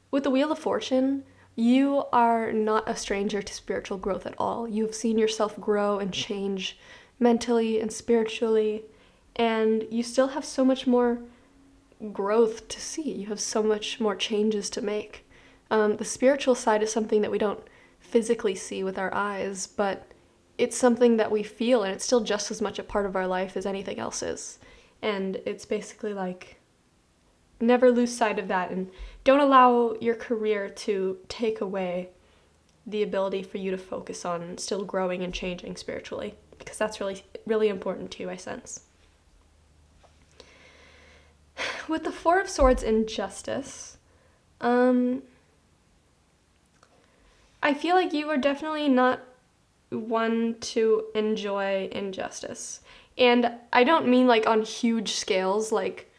with the Wheel of Fortune, you are not a stranger to spiritual growth at all. You've seen yourself grow and change mentally and spiritually, and you still have so much more growth to see. You have so much more changes to make. The spiritual side is something that we don't physically see with our eyes, but it's something that we feel, and it's still just as much a part of our life as anything else is. And it's basically like, never lose sight of that, and don't allow your career to take away the ability for you to focus on still growing and changing spiritually, because that's really, really important too, I sense. With the Four of Swords in Justice, I feel like you are definitely not one to enjoy injustice. And I don't mean like on huge scales, like,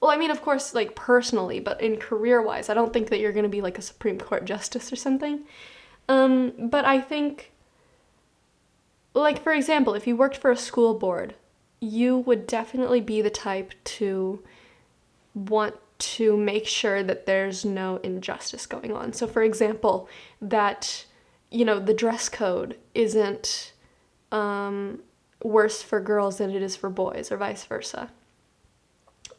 well, I mean, of course, like personally, but in career-wise, I don't think that you're going to be like a Supreme Court justice or something. But I think, like, for example, if you worked for a school board, you would definitely be the type to want to make sure that there's no injustice going on. So, for example, that, the dress code isn't worse for girls than it is for boys, or vice versa.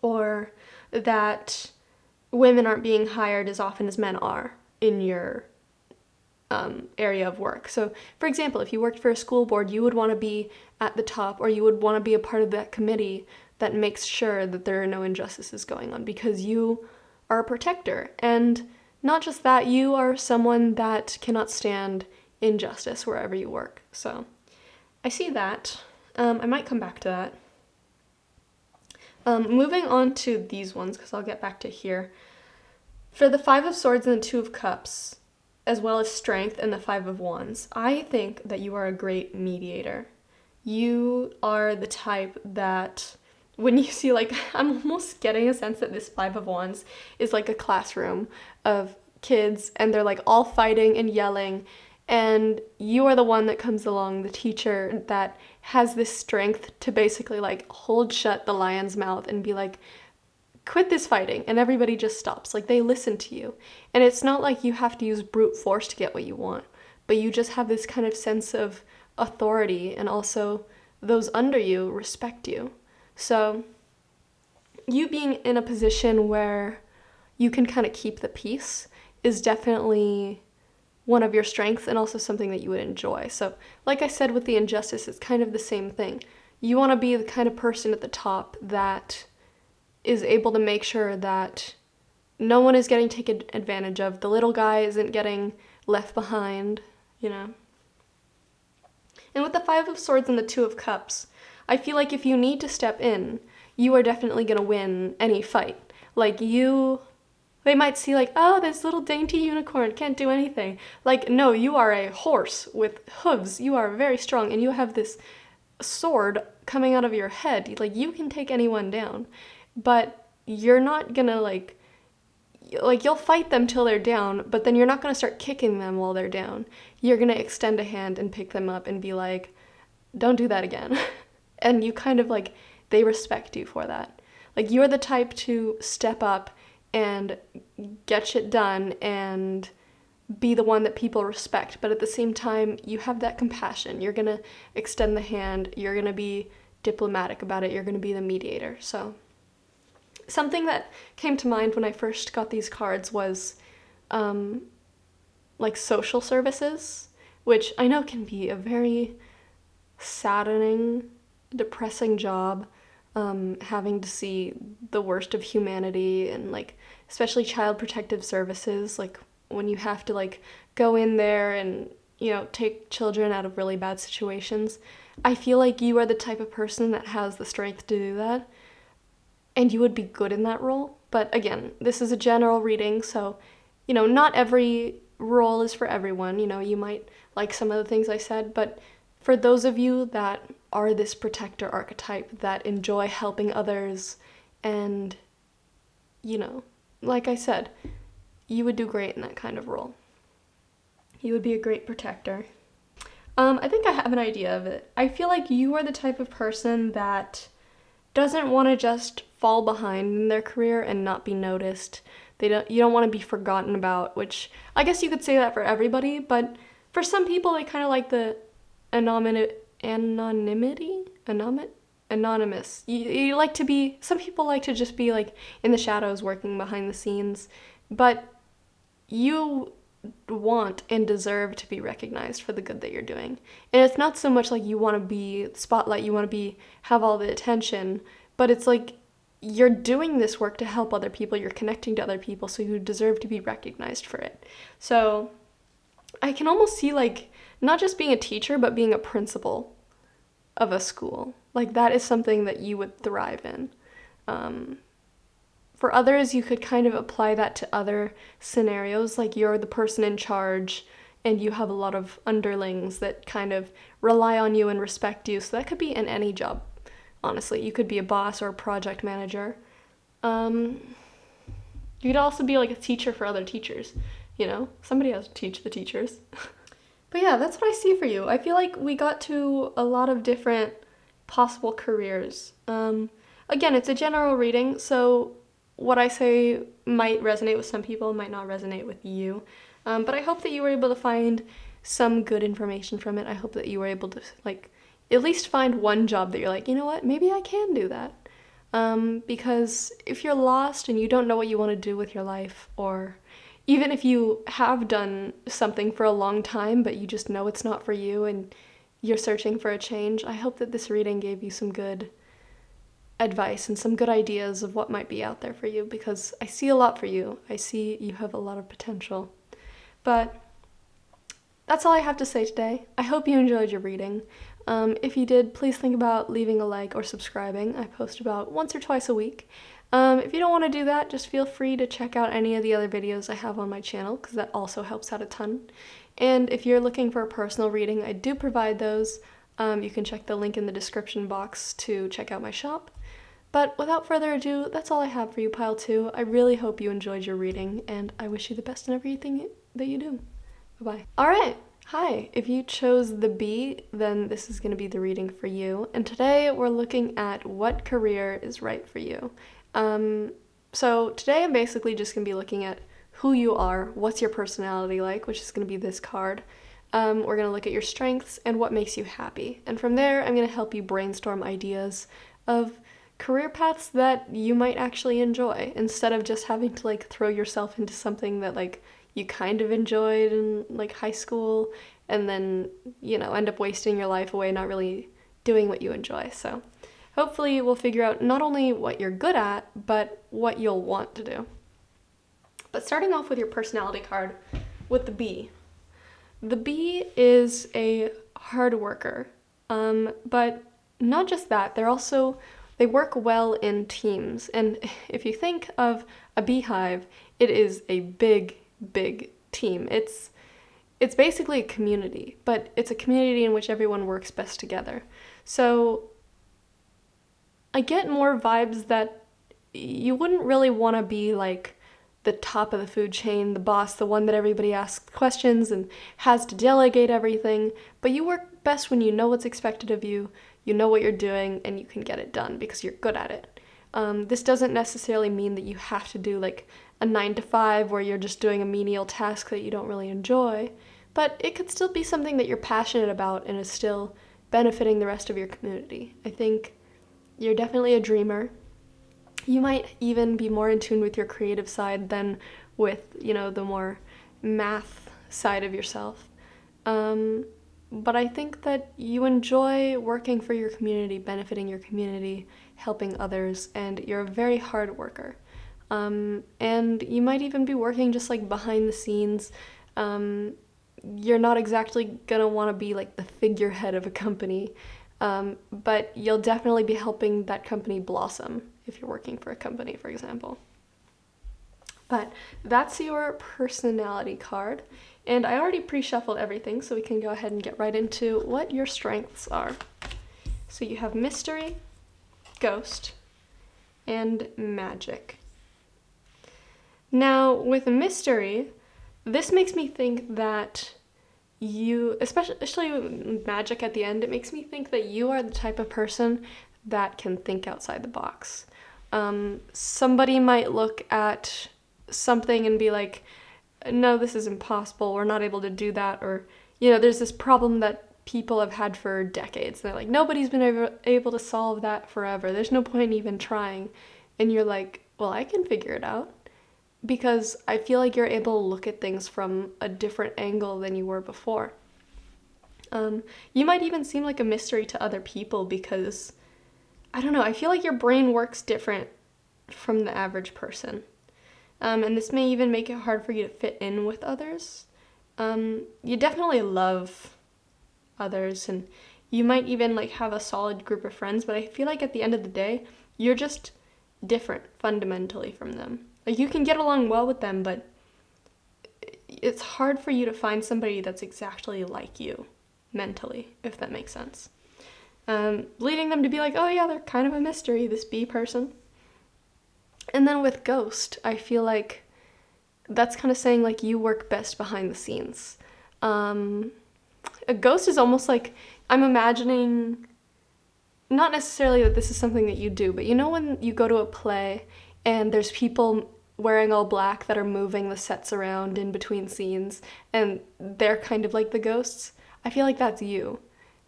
Or that women aren't being hired as often as men are in your area of work. So, for example, if you worked for a school board, you would want to be at the top, or you would want to be a part of that committee that makes sure that there are no injustices going on, because you are a protector. And not just that, you are someone that cannot stand injustice wherever you work. So I see that. I might come back to that. Moving on to these ones, because I'll get back to here. For the Five of Swords and the Two of Cups, as well as Strength and the Five of Wands, I think that you are a great mediator. You are the type that, when you see, like, I'm almost getting a sense that this Five of Wands is like a classroom of kids, and they're like all fighting and yelling, and you are the one that comes along, the teacher that has this strength to basically like hold shut the lion's mouth and be like, quit this fighting, and everybody just stops. Like, they listen to you. And it's not like you have to use brute force to get what you want, but you just have this kind of sense of authority, and also those under you respect you. So you being in a position where you can kind of keep the peace is definitely one of your strengths and also something that you would enjoy. So, like I said with the injustice, it's kind of the same thing. You want to be the kind of person at the top that is able to make sure that no one is getting taken advantage of. The little guy isn't getting left behind, you know. And with the Five of Swords and the Two of Cups, I feel like if you need to step in, you are definitely going to win any fight. Like they might see like, oh, this little dainty unicorn can't do anything. Like, no, you are a horse with hooves. You are very strong, and you have this sword coming out of your head. Like, you can take anyone down. But you're not gonna like you'll fight them till they're down, but then you're not gonna start kicking them while they're down. You're gonna extend a hand and pick them up and be like, don't do that again. And you kind of like, they respect you for that. Like, you're the type to step up and get shit done and be the one that people respect, but at the same time, you have that compassion. You're gonna extend the hand, you're gonna be diplomatic about it, you're gonna be the mediator. So, something that came to mind when I first got these cards was like social services, which I know can be a very saddening, depressing job. Having to see the worst of humanity, and like especially child protective services, like when you have to like go in there and, you know, take children out of really bad situations. I feel like you are the type of person that has the strength to do that, and you would be good in that role. But again, this is a general reading, so, you know, not every role is for everyone. You know, you might like some of the things I said, but for those of you that are this protector archetype that enjoy helping others, and, you know, like I said, you would do great in that kind of role. You would be a great protector. I think I have an idea of it. I feel like you are the type of person that doesn't want to just fall behind in their career and not be noticed. You don't want to be forgotten about, which I guess you could say that for everybody, but for some people they kind of like the anonymous. You like to be, some people like to just be like in the shadows working behind the scenes, but you want and deserve to be recognized for the good that you're doing. And it's not so much like you want to be spotlight, you want to have all the attention, but it's like you're doing this work to help other people, you're connecting to other people, so you deserve to be recognized for it. So I can almost see like not just being a teacher, but being a principal of a school. Like, that is something that you would thrive in. For others, you could kind of apply that to other scenarios, like you're the person in charge and you have a lot of underlings that kind of rely on you and respect you. So that could be in any job, honestly. You could be a boss or a project manager. You could also be like a teacher for other teachers, you know? Somebody has to teach the teachers. But yeah, that's what I see for you. I feel like we got to a lot of different possible careers. Again, it's a general reading, so what I say might resonate with some people, might not resonate with you. But I hope that you were able to find some good information from it. I hope that you were able to, like, at least find one job that you're like, you know what, maybe I can do that. Because if you're lost and you don't know what you want to do with your life, or even if you have done something for a long time, but you just know it's not for you and you're searching for a change, I hope that this reading gave you some good advice and some good ideas of what might be out there for you, because I see a lot for you. I see you have a lot of potential. But that's all I have to say today. I hope you enjoyed your reading. If you did, please think about leaving a like or subscribing. I post about once or twice a week. If you don't want to do that, just feel free to check out any of the other videos I have on my channel, because that also helps out a ton. And if you're looking for a personal reading, I do provide those. You can check the link in the description box to check out my shop. But without further ado, that's all I have for you, Pile 2. I really hope you enjoyed your reading, and I wish you the best in everything that you do. Bye-bye. Alright, hi. If you chose the B, then this is going to be the reading for you. And today we're looking at what career is right for you. So today I'm basically just going to be looking at who you are, what's your personality like, which is going to be this card. We're going to look at your strengths and what makes you happy. And from there, I'm going to help you brainstorm ideas of career paths that you might actually enjoy, instead of just having to like throw yourself into something that like you kind of enjoyed in like high school, and then, end up wasting your life away not really doing what you enjoy. So hopefully we'll figure out not only what you're good at, but what you'll want to do. But starting off with your personality card with the B. The B is a hard worker, but not just that, they work well in teams. And if you think of a beehive, it is a big, big team. It's basically a community, but it's a community in which everyone works best together. So I get more vibes that you wouldn't really want to be like the top of the food chain, the boss, the one that everybody asks questions and has to delegate everything, but you work best when you know what's expected of you, you know what you're doing, and you can get it done because you're good at it. This doesn't necessarily mean that you have to do like a 9 to 5 where you're just doing a menial task that you don't really enjoy, but it could still be something that you're passionate about and is still benefiting the rest of your community. I think you're definitely a dreamer. You might even be more in tune with your creative side than with, the more math side of yourself. But I think that you enjoy working for your community, benefiting your community, helping others, and you're a very hard worker. And you might even be working just like behind the scenes. You're not exactly gonna want to be like the figurehead of a company, but you'll definitely be helping that company blossom if you're working for a company, for example. But that's your personality card. And I already pre-shuffled everything, so we can go ahead and get right into what your strengths are. So you have mystery, ghost, and magic. Now, with mystery, this makes me think that you, especially with magic at the end, it makes me think that you are the type of person that can think outside the box. Somebody might look at something and be like, no, this is impossible, we're not able to do that, or, there's this problem that people have had for decades, and they're like, nobody's been able to solve that forever, there's no point even trying, and you're like, well, I can figure it out, because I feel like you're able to look at things from a different angle than you were before. You might even seem like a mystery to other people because, I don't know, I feel like your brain works different from the average person. And this may even make it hard for you to fit in with others. You definitely love others, and you might even like have a solid group of friends, but I feel like at the end of the day, you're just different fundamentally from them. Like, you can get along well with them, but it's hard for you to find somebody that's exactly like you mentally, if that makes sense. Leading them to be like, oh yeah, they're kind of a mystery, this bee person. And then with ghost, I feel like that's kind of saying like you work best behind the scenes. A ghost is almost like, I'm imagining, not necessarily that this is something that you do, but when you go to a play and there's people wearing all black that are moving the sets around in between scenes, and they're kind of like the ghosts, I feel like that's you.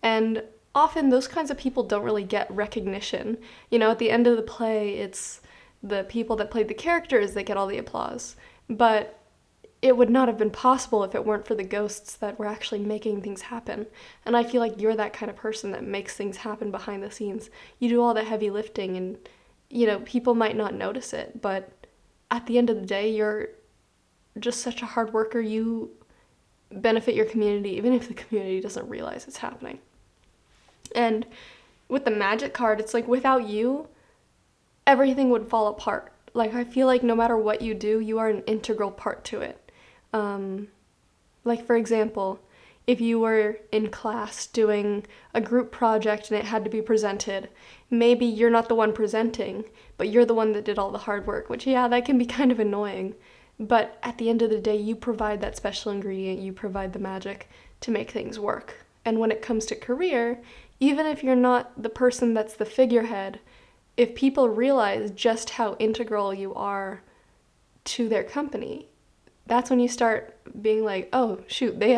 And often those kinds of people don't really get recognition. At the end of the play, it's the people that played the characters that get all the applause. But it would not have been possible if it weren't for the ghosts that were actually making things happen. And I feel like you're that kind of person that makes things happen behind the scenes. You do all the heavy lifting, and, people might not notice it, but at the end of the day, you're just such a hard worker. You benefit your community, even if the community doesn't realize it's happening. And with the magic card, it's like without you, everything would fall apart. Like, I feel like no matter what you do, you are an integral part to it. Like, for example, if you were in class doing a group project and it had to be presented, maybe you're not the one presenting, but you're the one that did all the hard work, which, yeah, that can be kind of annoying. But at the end of the day, you provide that special ingredient, you provide the magic to make things work. And when it comes to career, even if you're not the person that's the figurehead, if people realize just how integral you are to their company, that's when you start being like, oh, shoot, they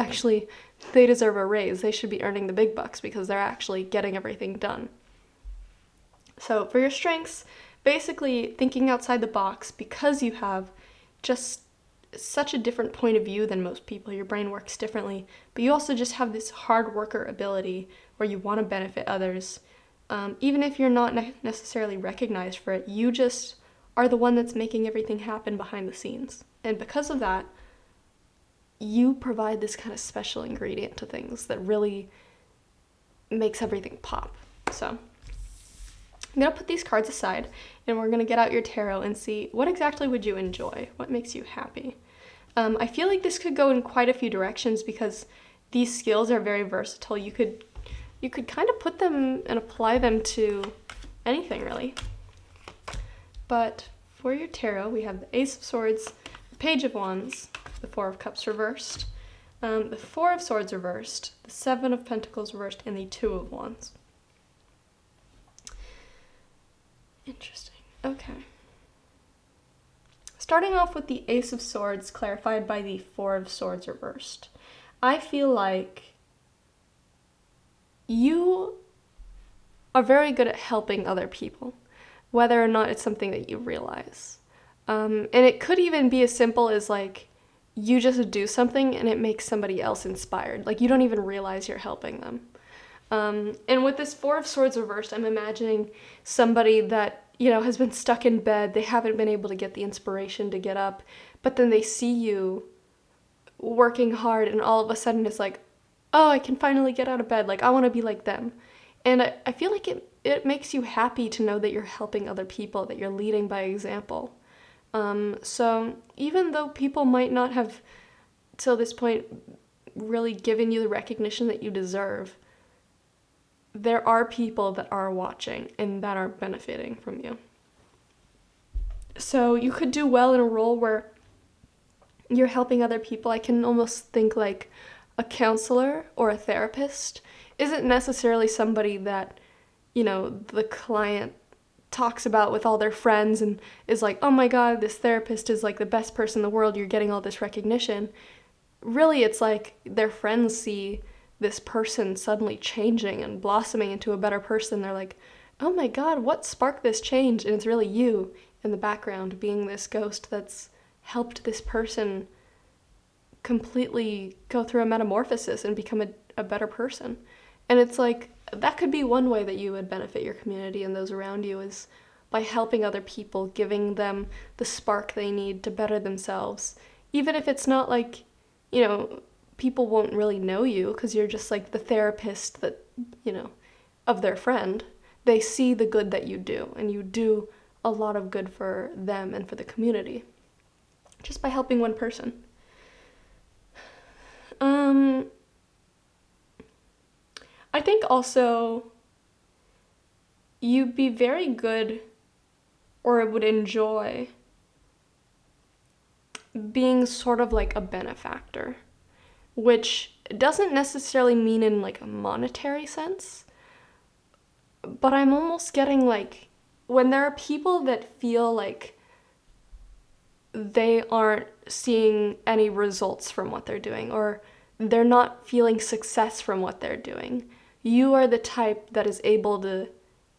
deserve a raise. They should be earning the big bucks because they're actually getting everything done. So for your strengths, basically thinking outside the box because you have just such a different point of view than most people. Your brain works differently, but you also just have this hard worker ability where you want to benefit others. Even if you're not necessarily recognized for it, you just are the one that's making everything happen behind the scenes. And because of that, you provide this kind of special ingredient to things that really makes everything pop. So I'm going to put these cards aside, and we're going to get out your tarot and see what exactly would you enjoy? What makes you happy? I feel like this could go in quite a few directions because these skills are very versatile. You could kind of put them and apply them to anything, really. But for your tarot, we have the Ace of Swords, the Page of Wands, the Four of Cups reversed, the Four of Swords reversed, the Seven of Pentacles reversed, and the Two of Wands. Interesting. Okay. Starting off with the Ace of Swords clarified by the Four of Swords reversed. I feel like you are very good at helping other people, whether or not it's something that you realize. And it could even be as simple as like you just do something and it makes somebody else inspired. Like you don't even realize you're helping them. And with this Four of Swords reversed, I'm imagining somebody that, has been stuck in bed. They haven't been able to get the inspiration to get up, but then they see you working hard and all of a sudden it's like, oh, I can finally get out of bed. Like I want to be like them. And I feel like it makes you happy to know that you're helping other people, that you're leading by example. So even though people might not have, till this point, really given you the recognition that you deserve, there are people that are watching and that are benefiting from you. So you could do well in a role where you're helping other people. I can almost think like a counselor or a therapist isn't necessarily somebody that, the client talks about with all their friends and is like, oh my God, this therapist is like the best person in the world. You're getting all this recognition. Really, it's like their friends see this person suddenly changing and blossoming into a better person. They're like, oh my God, what sparked this change? And it's really you in the background being this ghost that's helped this person completely go through a metamorphosis and become a better person. And it's like, that could be one way that you would benefit your community and those around you is by helping other people, giving them the spark they need to better themselves. Even if it's not like, people won't really know you because you're just like the therapist that, of their friend. They see the good that you do, and you do a lot of good for them and for the community just by helping one person. I think also you'd be very good or would enjoy being sort of like a benefactor, which doesn't necessarily mean in like a monetary sense, but I'm almost getting like when there are people that feel like they aren't seeing any results from what they're doing or they're not feeling success from what they're doing, you are the type that is able to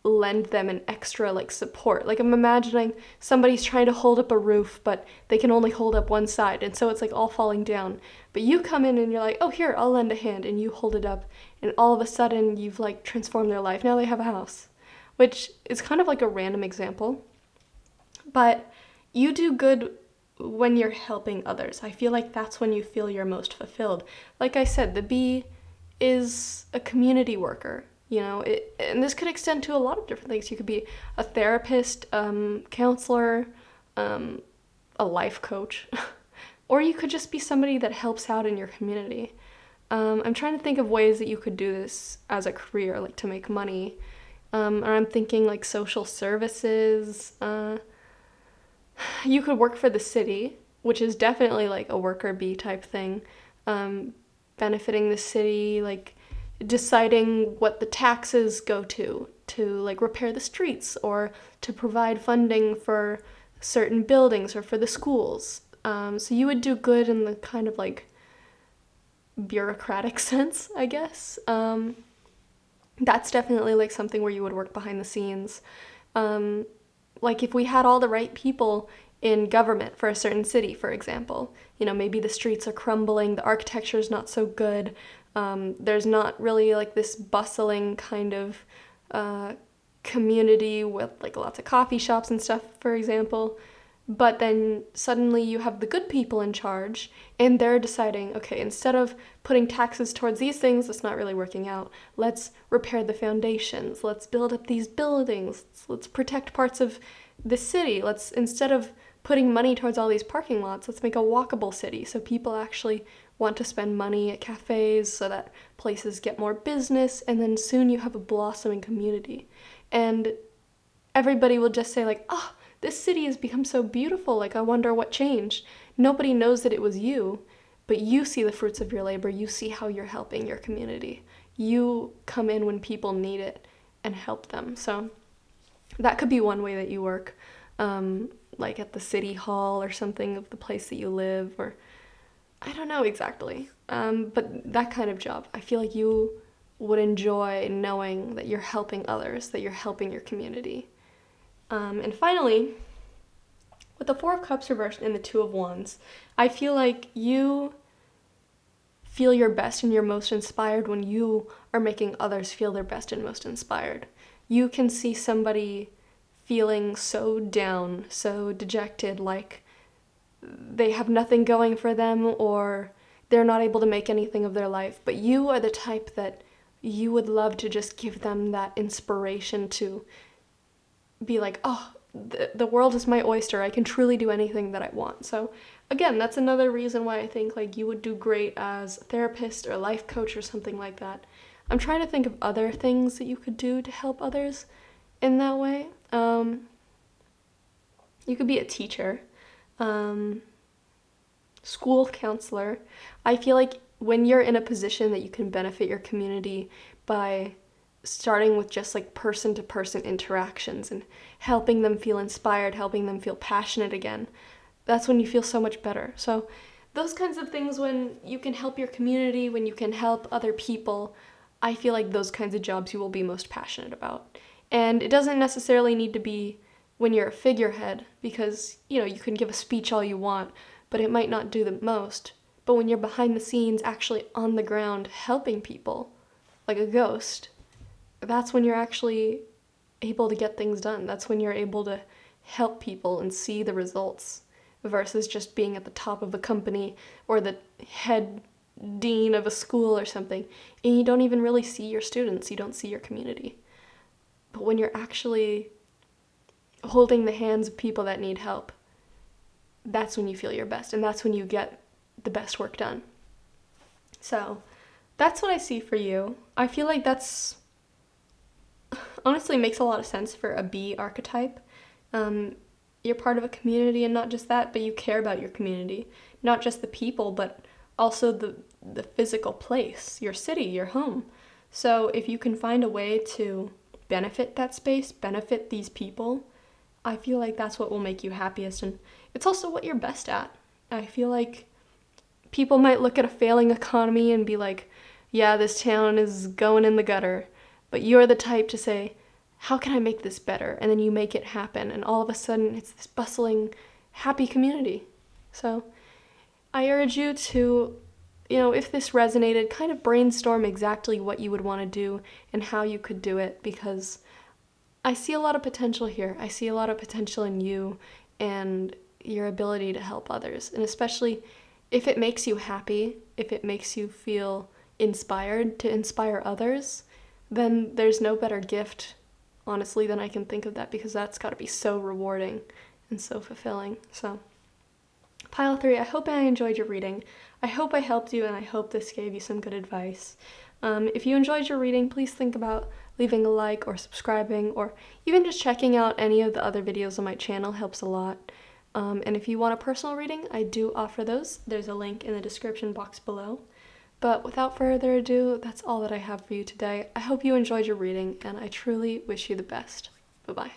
lend them an extra like support. Like I'm imagining somebody's trying to hold up a roof, but they can only hold up one side, and so it's like all falling down. But you come in and you're like, oh, here, I'll lend a hand, and you hold it up, and all of a sudden you've like transformed their life. Now they have a house, which is kind of like a random example, but you do good when you're helping others. I feel like that's when you feel you're most fulfilled. Like I said, the bee is a community worker. And this could extend to a lot of different things. You could be a therapist, counselor, a life coach, or you could just be somebody that helps out in your community. I'm trying to think of ways that you could do this as a career, like to make money. And I'm thinking like social services. You could work for the city, which is definitely like a worker bee type thing, benefiting the city, like deciding what the taxes go to like repair the streets or to provide funding for certain buildings or for the schools. So you would do good in the kind of like bureaucratic sense, I guess. That's definitely like something where you would work behind the scenes. Like if we had all the right people in government for a certain city, for example. You know, maybe the streets are crumbling, the architecture is not so good, there's not really like this bustling kind of community with like lots of coffee shops and stuff, for example. But then suddenly you have the good people in charge, and they're deciding, okay, instead of putting taxes towards these things, that's not really working out. Let's repair the foundations. Let's build up these buildings. Let's protect parts of the city. Let's, instead of putting money towards all these parking lots, let's make a walkable city so people actually want to spend money at cafes so that places get more business, and then soon you have a blossoming community. And everybody will just say like, oh, this city has become so beautiful, like I wonder what changed. Nobody knows that it was you, but you see the fruits of your labor, you see how you're helping your community. You come in when people need it and help them. So that could be one way that you work, like at the city hall or something of the place that you live, or I don't know exactly, but that kind of job. I feel like you would enjoy knowing that you're helping others, that you're helping your community. And finally, with the Four of Cups reversed and the Two of Wands, I feel like you feel your best and you're most inspired when you are making others feel their best and most inspired. You can see somebody feeling so down, so dejected, like they have nothing going for them or they're not able to make anything of their life, but you are the type that you would love to just give them that inspiration to be like, oh, the world is my oyster. I can truly do anything that I want. So again, that's another reason why I think like you would do great as a therapist or a life coach or something like that. I'm trying to think of other things that you could do to help others in that way. You could be a teacher, school counselor. I feel like when you're in a position that you can benefit your community by starting with just like person-to-person interactions and helping them feel inspired, helping them feel passionate again, that's when you feel so much better. So those kinds of things, when you can help your community, when you can help other people, I feel like those kinds of jobs you will be most passionate about. And it doesn't necessarily need to be when you're a figurehead, because, you know, you can give a speech all you want, but it might not do the most. But when you're behind the scenes, actually on the ground, helping people, like a ghost, that's when you're actually able to get things done. That's when you're able to help people and see the results versus just being at the top of a company or the head dean of a school or something, and you don't even really see your students, you don't see your community. But when you're actually holding the hands of people that need help, that's when you feel your best, and that's when you get the best work done. So that's what I see for you. I feel like that's honestly makes a lot of sense for a B archetype. You're part of a community, and not just that, but you care about your community. Not just the people, but also the physical place, your city, your home. So if you can find a way to benefit that space, benefit these people, I feel like that's what will make you happiest, and it's also what you're best at. I feel like people might look at a failing economy and be like, yeah, this town is going in the gutter, but you're the type to say, how can I make this better? And then you make it happen, and all of a sudden it's this bustling, happy community. So I urge you to, if this resonated, kind of brainstorm exactly what you would want to do and how you could do it, because I see a lot of potential here. I see a lot of potential in you and your ability to help others, and especially if it makes you happy, if it makes you feel inspired to inspire others, then there's no better gift, honestly, than I can think of that, because that's got to be so rewarding and so fulfilling. So, Pile 3, I hope I enjoyed your reading. I hope I helped you, and I hope this gave you some good advice. If you enjoyed your reading, please think about leaving a like or subscribing, or even just checking out any of the other videos on my channel helps a lot. And if you want a personal reading, I do offer those. There's a link in the description box below. But without further ado, that's all that I have for you today. I hope you enjoyed your reading, and I truly wish you the best. Bye-bye.